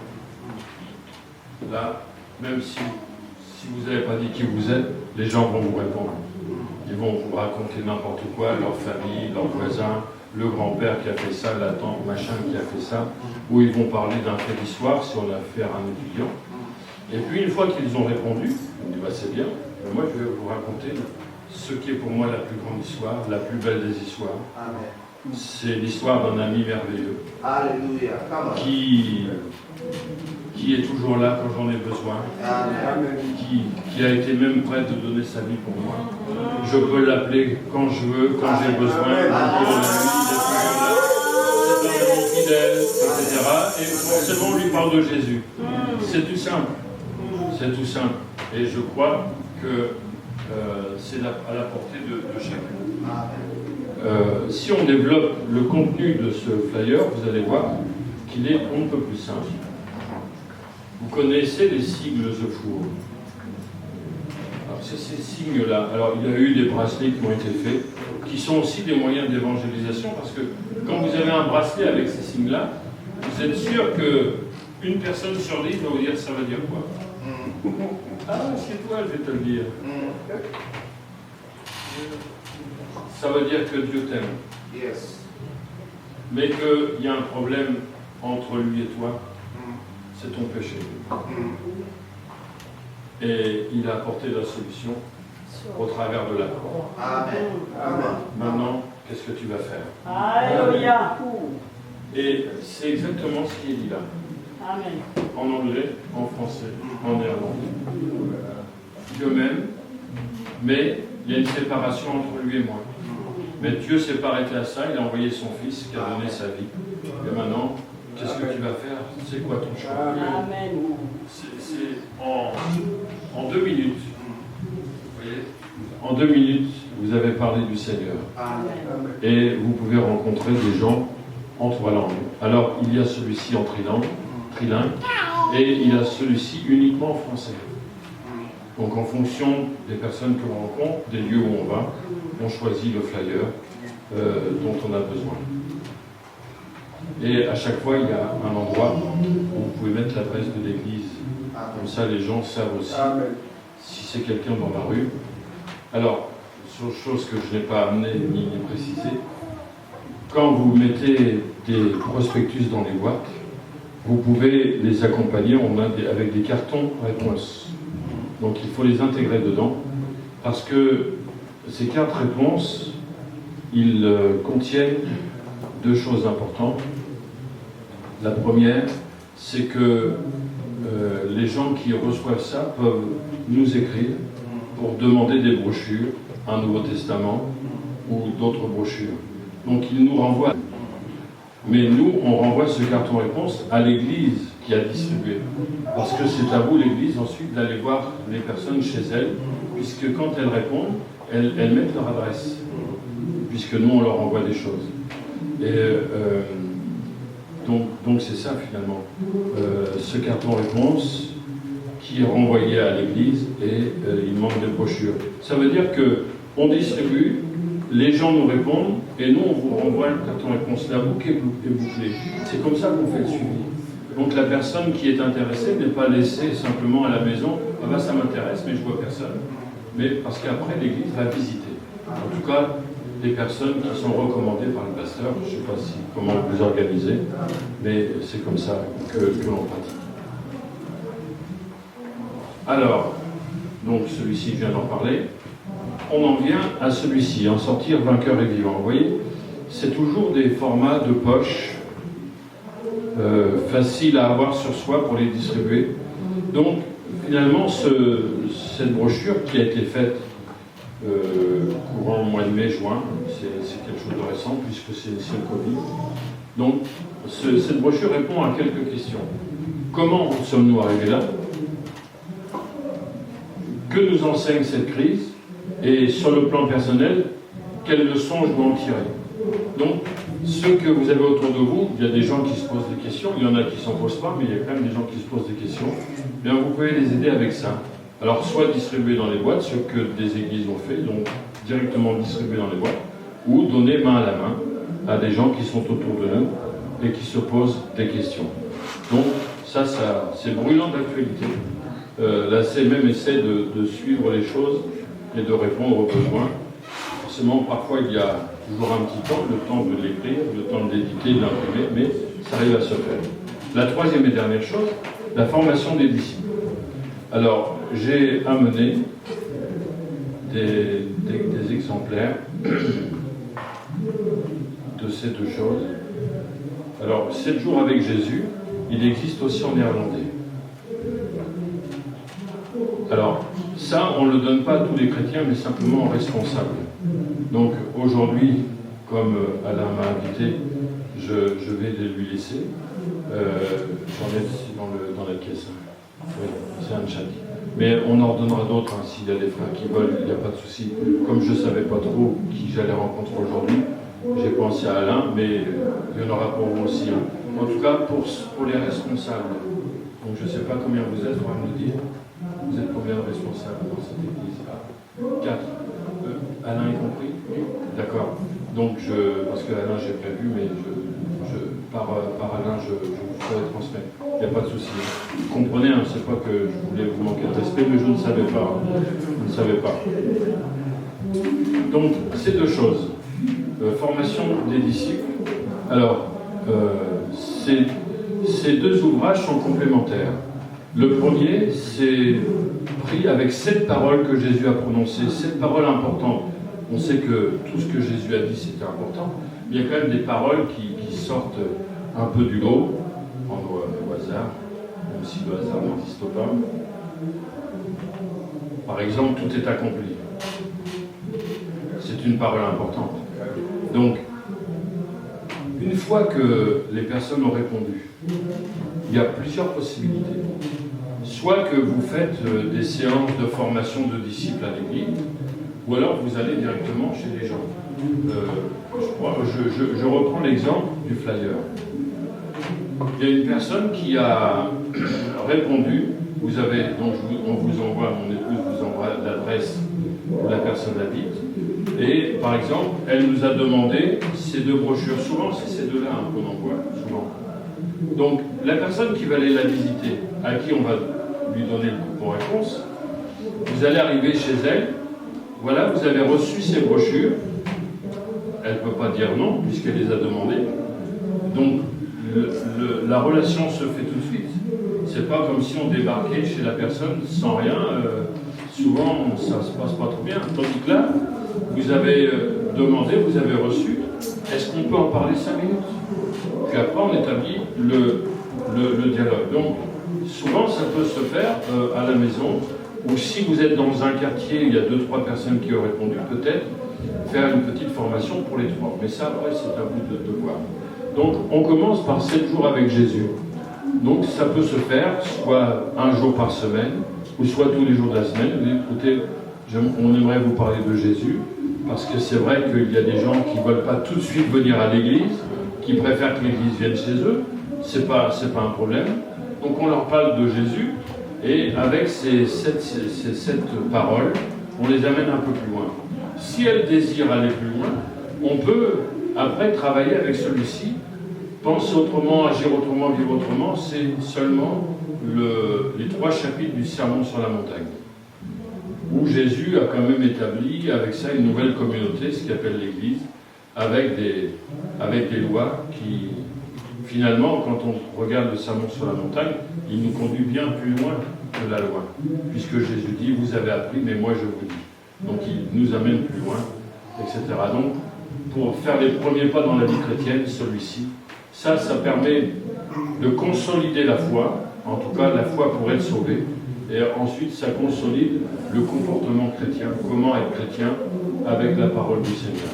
Là, même si vous n'avez pas dit qui vous êtes, les gens vont vous répondre. Ils vont vous raconter n'importe quoi, leur famille, leurs voisins, le grand-père qui a fait ça, la tante machin qui a fait ça, ou ils vont parler d'un fait d'histoire si on a affaire à un étudiant. Et puis une fois qu'ils ont répondu, on dit bah, c'est bien, mais moi je vais vous raconter ce qui est pour moi la plus grande histoire, la plus belle des histoires. Amen. C'est l'histoire d'un ami merveilleux. Alléluia. Qui est toujours là quand j'en ai besoin, qui a été même prêt de donner sa vie pour moi. Je peux l'appeler quand je veux, quand j'ai besoin, c'est un ami fidèle, etc. Et forcément, on lui parle de Jésus. C'est tout simple. C'est tout simple. Et je crois que c'est à la portée de chacun. Si on développe le contenu de ce flyer, vous allez voir qu'il est un peu plus simple. Vous connaissez les sigles The Four. Alors c'est ces signes-là. Alors il y a eu des bracelets qui ont été faits, qui sont aussi des moyens d'évangélisation, parce que quand vous avez un bracelet avec ces signes-là, vous êtes sûr qu'une personne sur 10 va vous dire ça veut dire quoi. Ah, c'est toi, je vais te le dire. Ça veut dire que Dieu t'aime. Yes. Mais qu'il y a un problème entre lui et toi. C'est ton péché. Et il a apporté la solution au travers de la croix. Amen. Amen. Maintenant, qu'est-ce que tu vas faire? Alléluia. Et c'est exactement ce qui est dit là. Amen. En anglais, en français, en néerlandais. Dieu m'aime, mais il y a une séparation entre lui et moi. Mais Dieu ne s'est pas arrêté à ça, il a envoyé son fils qui a donné sa vie. Et maintenant, qu'est-ce que tu vas faire? C'est quoi ton choix? Amen. C'est en 2 minutes. Vous voyez? En 2 minutes, vous avez parlé du Seigneur. Amen. Et vous pouvez rencontrer des gens en 3 langues. Alors, il y a celui-ci en trilingue, et il y a celui-ci uniquement en français. Donc, en fonction des personnes que l'on rencontre, des lieux où on va, on choisit le flyer dont on a besoin. Et à chaque fois, il y a un endroit où vous pouvez mettre l'adresse de l'église. Comme ça, les gens savent aussi si c'est quelqu'un dans la rue. Alors, chose que je n'ai pas amenée ni précisée, quand vous mettez des prospectus dans les boîtes, vous pouvez les accompagner avec des cartons réponses. Donc, il faut les intégrer dedans, parce que ces cartes réponses, ils contiennent 2 choses importantes. La première, c'est que les gens qui reçoivent ça peuvent nous écrire pour demander des brochures, un Nouveau Testament ou d'autres brochures. Donc ils nous renvoient. Mais nous, on renvoie ce carton réponse à l'église qui a distribué. Parce que c'est à vous, l'église, ensuite, d'aller voir les personnes chez elles, puisque quand elles répondent, elles mettent leur adresse, puisque nous, on leur envoie des choses. Et donc c'est ça, finalement. Ce carton réponse qui est renvoyé à l'église et il manque des brochures. Ça veut dire qu'on distribue, les gens nous répondent et nous, on vous renvoie le carton-réponse. La boucle est bouclée. C'est comme ça qu'on fait le suivi. Donc la personne qui est intéressée n'est pas laissée simplement à la maison. Ah ben ça m'intéresse, mais je vois personne. Mais parce qu'après, l'Église va visiter. En tout cas, des personnes qui sont recommandées par le pasteur. Je ne sais pas comment vous organisez, mais c'est comme ça que l'on pratique. Alors, donc celui-ci, je viens d'en parler. On en vient à celui-ci, en sortir vainqueur et vivant. Vous voyez, c'est toujours des formats de poche faciles à avoir sur soi pour les distribuer. Donc, finalement, cette brochure qui a été faite courant le mois de mai-juin, c'est quelque chose de récent puisque c'est le Covid. Donc, cette brochure répond à quelques questions. Comment sommes-nous arrivés là? Que nous enseigne cette crise? Et sur le plan personnel, quelles leçons je dois en tirer? Donc, ceux que vous avez autour de vous, il y a des gens qui se posent des questions, il y en a qui ne s'en posent pas, mais il y a quand même des gens qui se posent des questions. Bien, vous pouvez les aider avec ça. Alors, soit distribuer dans les boîtes, ce que des églises ont fait, donc directement distribuer dans les boîtes, ou donner main à la main à des gens qui sont autour de nous et qui se posent des questions. Donc, ça c'est brûlant d'actualité. La CMM essaie de suivre les choses et de répondre aux besoins. Forcément, parfois, il y a toujours un petit temps, le temps de l'écrire, le temps de l'éditer, de l'imprimer, mais ça arrive à se faire. La troisième et dernière chose, la formation des disciples. Alors, j'ai amené des exemplaires de ces deux choses. Alors, 7 jours avec Jésus, il existe aussi en néerlandais. Alors, ça, on ne le donne pas à tous les chrétiens, mais simplement aux responsables. Donc, aujourd'hui, comme Alain m'a invité, je vais les lui laisser. J'en ai dans la caisse. Oui, c'est un chat. Mais on en redonnera d'autres, hein, s'il y a des frères qui veulent, il n'y a pas de souci. Comme je ne savais pas trop qui j'allais rencontrer aujourd'hui, j'ai pensé à Alain, mais il y en aura pour vous aussi. Hein. En tout cas, pour les responsables. Donc, je ne sais pas combien vous êtes, on va me le dire. Vous êtes combien de responsables dans cette église? 4. Alain y compris? D'accord. Donc, parce que Alain, j'ai prévu, mais par Alain, je vous ferai transmettre. Il n'y a pas de souci. Vous comprenez, hein, c'est pas que je voulais vous manquer de respect, mais je ne savais pas. Je ne savais pas. Donc, ces deux choses. Formation des disciples. Alors, ces deux ouvrages sont complémentaires. Le premier, c'est pris avec 7 paroles que Jésus a prononcées, 7 paroles importantes. On sait que tout ce que Jésus a dit, c'était important, mais il y a quand même des paroles qui sortent un peu du lot, au hasard, même si le hasard n'existe pas. Par exemple, tout est accompli. C'est une parole importante. Donc, une fois que les personnes ont répondu, il y a plusieurs possibilités. Soit que vous faites des séances de formation de disciples à l'église, ou alors vous allez directement chez les gens. Je reprends l'exemple du flyer. Il y a une personne qui a répondu, on vous envoie, mon épouse vous envoie l'adresse où la personne habite, et par exemple, elle nous a demandé ces 2 brochures. Souvent, c'est ces 2-là qu'on envoie, souvent. Donc, la personne qui va aller la visiter, à qui on va lui donner le coupon réponse, vous allez arriver chez elle, voilà, vous avez reçu ces brochures, elle ne peut pas dire non, puisqu'elle les a demandées. Donc, la relation se fait tout de suite. C'est pas comme si on débarquait chez la personne sans rien, souvent ça ne se passe pas trop bien. Tandis que là, vous avez demandé, vous avez reçu, est-ce qu'on peut en parler 5 minutes? Puis après, on établit le dialogue. Donc, souvent, ça peut se faire à la maison, ou si vous êtes dans un quartier, il y a 2-3 personnes qui ont répondu, peut-être faire une petite formation pour les 3. Mais ça, après, c'est à vous de voir. Donc, on commence par 7 jours avec Jésus. Donc, ça peut se faire soit un jour par semaine, ou soit tous les jours de la semaine. Vous dites, écoutez, on aimerait vous parler de Jésus, parce que c'est vrai qu'il y a des gens qui ne veulent pas tout de suite venir à l'église, qui préfèrent que l'église vienne chez eux. C'est pas un problème. Donc, on leur parle de Jésus, et avec ces 7 paroles, on les amène un peu plus loin. Si elles désirent aller plus loin, on peut Après, travailler avec celui-ci, penser autrement, agir autrement, vivre autrement, c'est seulement les 3 chapitres du Sermon sur la montagne, où Jésus a quand même établi avec ça une nouvelle communauté, ce qu'il appelle l'Église, avec des lois qui, finalement, quand on regarde le Sermon sur la montagne, il nous conduit bien plus loin que la loi, puisque Jésus dit, vous avez appris, mais moi je vous dis. Donc il nous amène plus loin, etc. Donc, pour faire les premiers pas dans la vie chrétienne, celui-ci, ça permet de consolider la foi, en tout cas la foi pour être sauvé, et ensuite ça consolide le comportement chrétien, comment être chrétien avec la parole du Seigneur.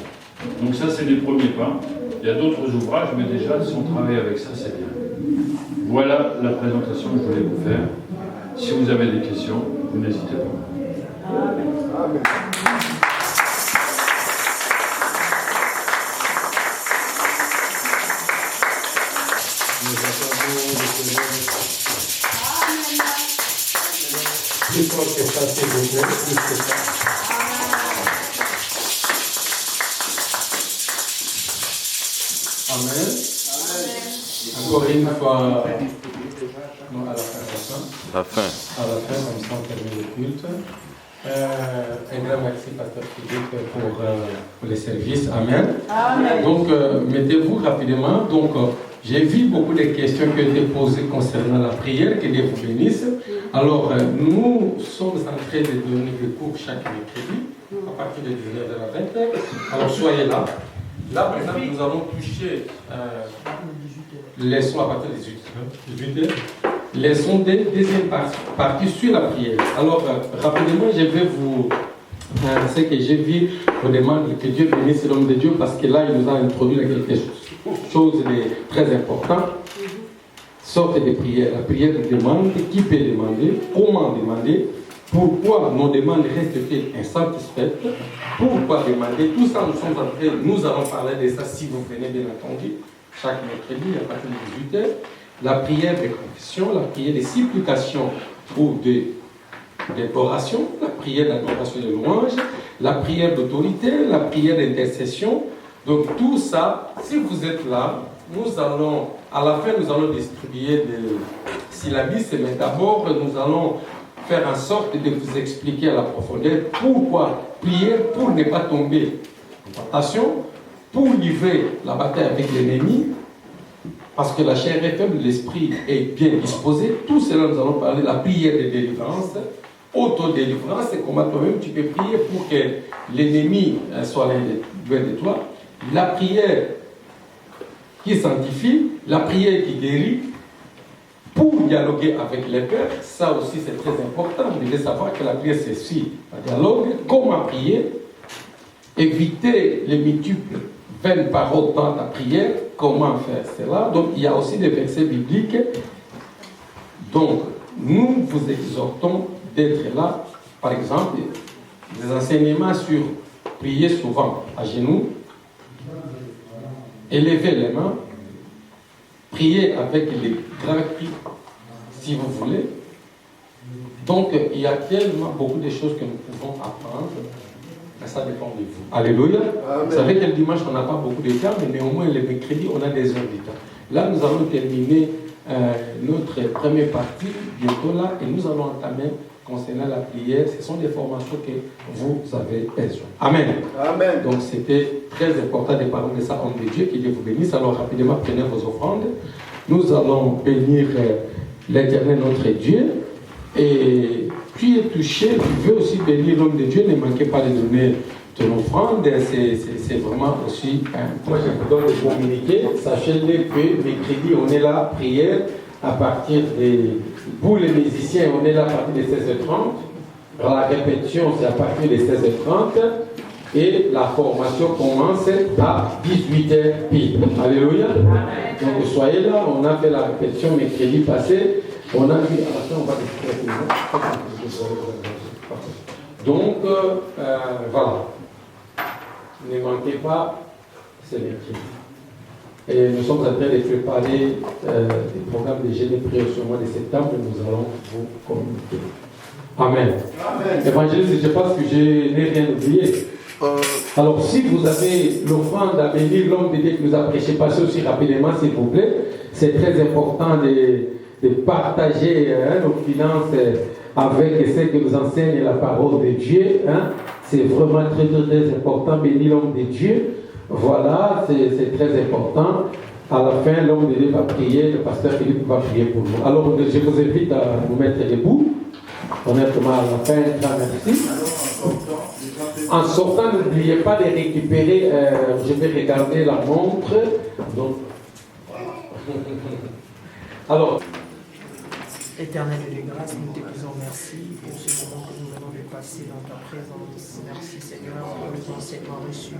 Donc ça c'est les premiers pas. Il y a d'autres ouvrages, mais déjà si on travaille avec ça, c'est bien. Voilà la présentation que je voulais vous faire. Si vous avez des questions, vous n'hésitez pas. Amen. Nous attendons le Seigneur. Plus fort que ça, s'il vous plaît, plus que ça. Amen. Encore une fois, non, à la fin. La fin. À la fin, comme ça, on termine le culte. Un grand merci, Pasteur Philippe, pour les services. Amen. Amen. Donc, mettez-vous rapidement. Donc, j'ai vu beaucoup de questions qui ont été posées concernant la prière. Que Dieu vous bénisse. Alors, nous sommes en train de donner des cours chaque mercredi, à partir de 19h à 20h. Alors, soyez là. Là, par exemple, nous allons toucher les sons à partir de 18h. Les sons de deuxième partie sur la prière. Alors, rapidement, je vais vous... ce que j'ai vu, je demande que Dieu bénisse l'homme de Dieu, parce que là, il nous a introduit quelque chose de très important. Sorte de prière. La prière demande, qui peut demander, comment demander, pourquoi nos demandes restent-elles insatisfaites, pourquoi demander, tout ça nous allons parler de ça si vous venez bien entendu, chaque mercredi à partir de 18h. La prière de confession, la prière de supplication ou d'adoration, la prière d'adoration de louange, la prière d'autorité, la prière d'intercession. Donc tout ça, si vous êtes là, nous allons, à la fin, nous allons distribuer des syllabistes, mais d'abord, nous allons faire en sorte de vous expliquer à la profondeur pourquoi prier pour ne pas tomber en tentation, pour livrer la bataille avec l'ennemi, parce que la chair est faible, l'esprit est bien disposé. Tout cela, nous allons parler de la prière de délivrance, auto-délivrance, c'est comment toi-même tu peux prier pour que l'ennemi soit loin de toi. La prière qui sanctifie, la prière qui guérit, pour dialoguer avec les pères, ça aussi c'est très important. Vous devez savoir que la prière c'est aussi un dialogue. Comment prier, éviter les multiples vaines paroles dans la prière, comment faire cela. Donc il y a aussi des versets bibliques. Donc nous vous exhortons d'être là, par exemple, des enseignements sur prier souvent à genoux, élever les mains, prier avec les grands cris, si vous voulez. Donc, il y a tellement beaucoup de choses que nous pouvons apprendre, mais ça dépend de vous. Alléluia. Amen. Vous savez que le dimanche, on n'a pas beaucoup de temps, mais néanmoins, le mercredi, on a des heures de temps. Là, nous allons terminer notre première partie, bientôt là, et nous allons entamer concernant la prière. Ce sont des formations que vous avez besoin. Amen. Amen. Donc, c'était très important de parler de ça, homme de Dieu, que Dieu vous bénisse. Alors, rapidement, prenez vos offrandes. Nous allons bénir l'Éternel, notre Dieu. Et puis, touché, tu veux aussi bénir l'homme de Dieu. Ne manquez pas de donner ton offrande. C'est vraiment aussi un... Moi, je vous donne le communiqué. Sachez-le que mercredi, on est là, prière, à partir de... Pour les musiciens, on est là à partir de 16h30. La répétition, c'est à partir de 16h30. Et la formation commence à 18h pile. Alléluia. Donc soyez là, on a fait la répétition mercredi passé. On a mis. On va donc voilà. Ne manquez pas, c'est mercredi. Et nous sommes en train de préparer des programmes de jeûne et prière sur le mois de septembre. Nous allons vous communiquer. Amen. Amen. Évangéliste, je pense que je n'ai rien oublié. Alors, si vous avez l'offrande à bénir l'homme de Dieu qui nous a prêché, passez aussi rapidement, s'il vous plaît. C'est très important de partager nos finances avec ce que nous enseigne la parole de Dieu. C'est vraiment très, très, très important, bénir l'homme de Dieu. Voilà, c'est très important. À la fin, l'homme de Dieu va prier, le pasteur Philippe va prier pour nous. Alors, je vous invite à vous mettre debout. Honnêtement, à la fin, un grand merci. En sortant, n'oubliez pas de récupérer, je vais regarder la montre. Donc, alors, Éternel et de grâce, nous te disons merci pour ce moment que nous venons de passer dans ta présence. Merci Seigneur pour les enseignements reçus.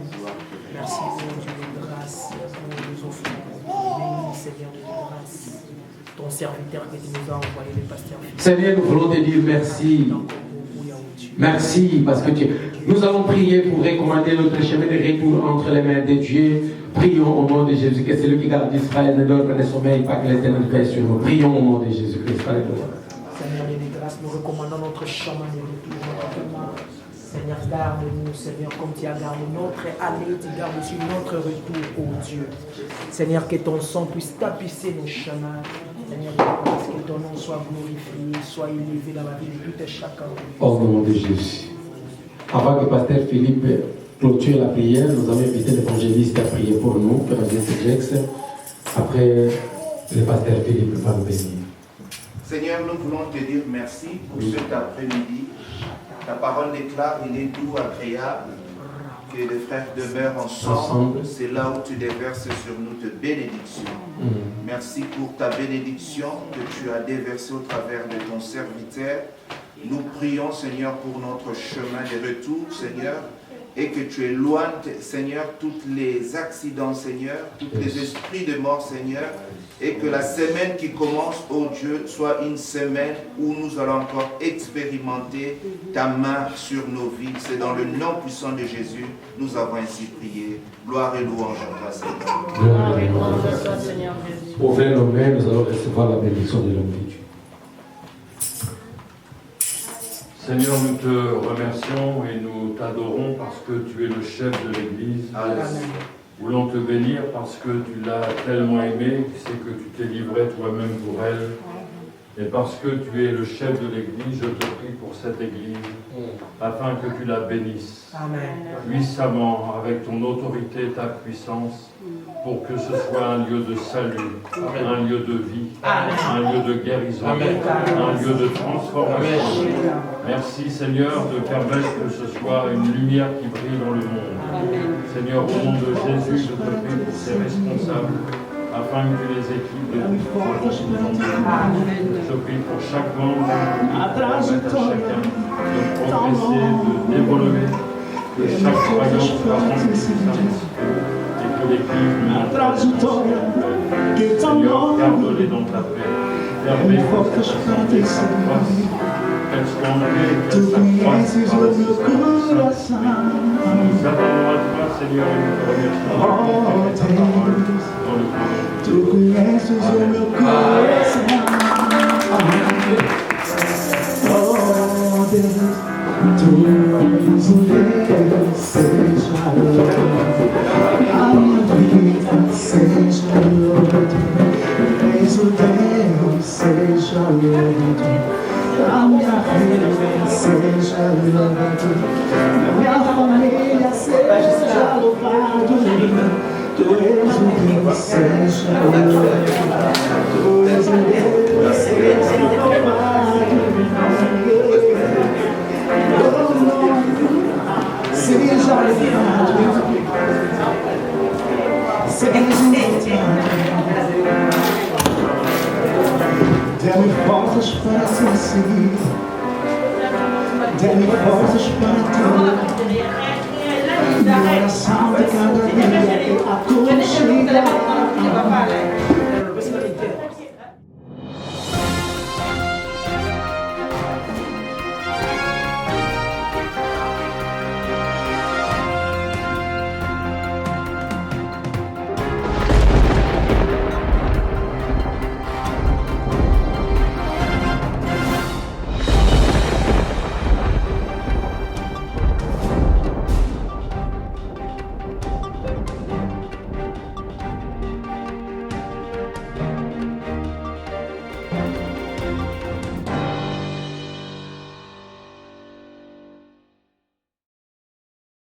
Merci pour Dieu de grâce, pour nous offrandes. Bénis Seigneur de grâce, ton serviteur que tu nous as envoyé, le pasteur. Seigneur, nous voulons te dire merci. Merci parce que nous allons prier pour recommander notre chemin de retour entre les mains de Dieu. Prions au nom de Jésus, que celui qui garde Israël ne dort pas de sommeil, pas que l'Éternel veille sur nous. Prions au nom de Jésus-Christ. Seigneur de grâce, nous recommandons notre chemin de retour, notre chemin. Seigneur, garde-nous, Seigneur, comme tu as gardé notre allée, tu gardes aussi notre retour, ô Dieu. Seigneur, que ton sang puisse tapisser nos chemins. Seigneur, que ton nom soit glorifié, soit élevé dans la vie de tout et chacun. Au nom de Jésus. Avant que Pasteur Philippe clôture la prière, nous avons invité l'évangéliste à prier pour nous, Père Jex. Après, le Pasteur Philippe va nous bénir. Seigneur, nous voulons te dire merci pour cet après-midi. Ta parole déclare, il est doux, agréable, que les frères demeurent ensemble. C'est là où tu déverses sur nous tes bénédictions. Merci pour ta bénédiction que tu as déversée au travers de ton serviteur. Nous prions, Seigneur, pour notre chemin de retour, Seigneur, et que tu éloignes, Seigneur, tous les accidents, Seigneur, tous les esprits de mort, Seigneur, et que la semaine qui commence, ô Dieu, soit une semaine où nous allons encore expérimenter ta main sur nos vies. C'est dans le nom puissant de Jésus, nous avons ainsi prié. Gloire et louange à toi, Seigneur. Gloire et louange à toi, Seigneur Jésus. Ouvrez nos mains, nous allons recevoir la bénédiction de l'homme de Dieu. Seigneur, nous te remercions et nous t'adorons parce que tu es le chef de l'Église. Amen. Nous voulons te bénir parce que tu l'as tellement aimée, c'est que tu t'es livré toi-même pour elle. Et parce que tu es le chef de l'Église, je te prie pour cette Église, afin que tu la bénisses. Amen. Puissamment, avec ton autorité et ta puissance, pour que ce soit un lieu de salut, un lieu de vie, un lieu de guérison, un lieu de transformation. Merci Seigneur de permettre que ce soit une lumière qui brille dans le monde. Seigneur, au nom de Jésus, je te prie pour ces responsables, afin que tu les équipes de tout. Je prie pour chaque membre, permettre à chacun de progresser, de développer, que chaque croyant soit rempli du Saint-Esprit et que l'Église ne manque pas de Seigneur, garde-les dans ta paix. Permets que cette santé s'accroisse, qu'elle soit en paix, qu'elle s'accroisse par la puissance du Saint-Esprit. Nous abandonnons à toi, Seigneur, et nous te remercions de ta parole dans le cœur. Tu conheces o meu coração. Oh Deus, tu és o Deus, seja louvado. A minha vida seja louvado. És o Deus, seja louvado. A minha vida seja louvado. A minha família seja louvado. Tu és o Deus, seja louvado. Tu és o Deus, seja louvado. Seja louvado. Seja louvado. Dê-me forças para te seguir. Dê-me forças para te minha oração de cada dia é aconchegar.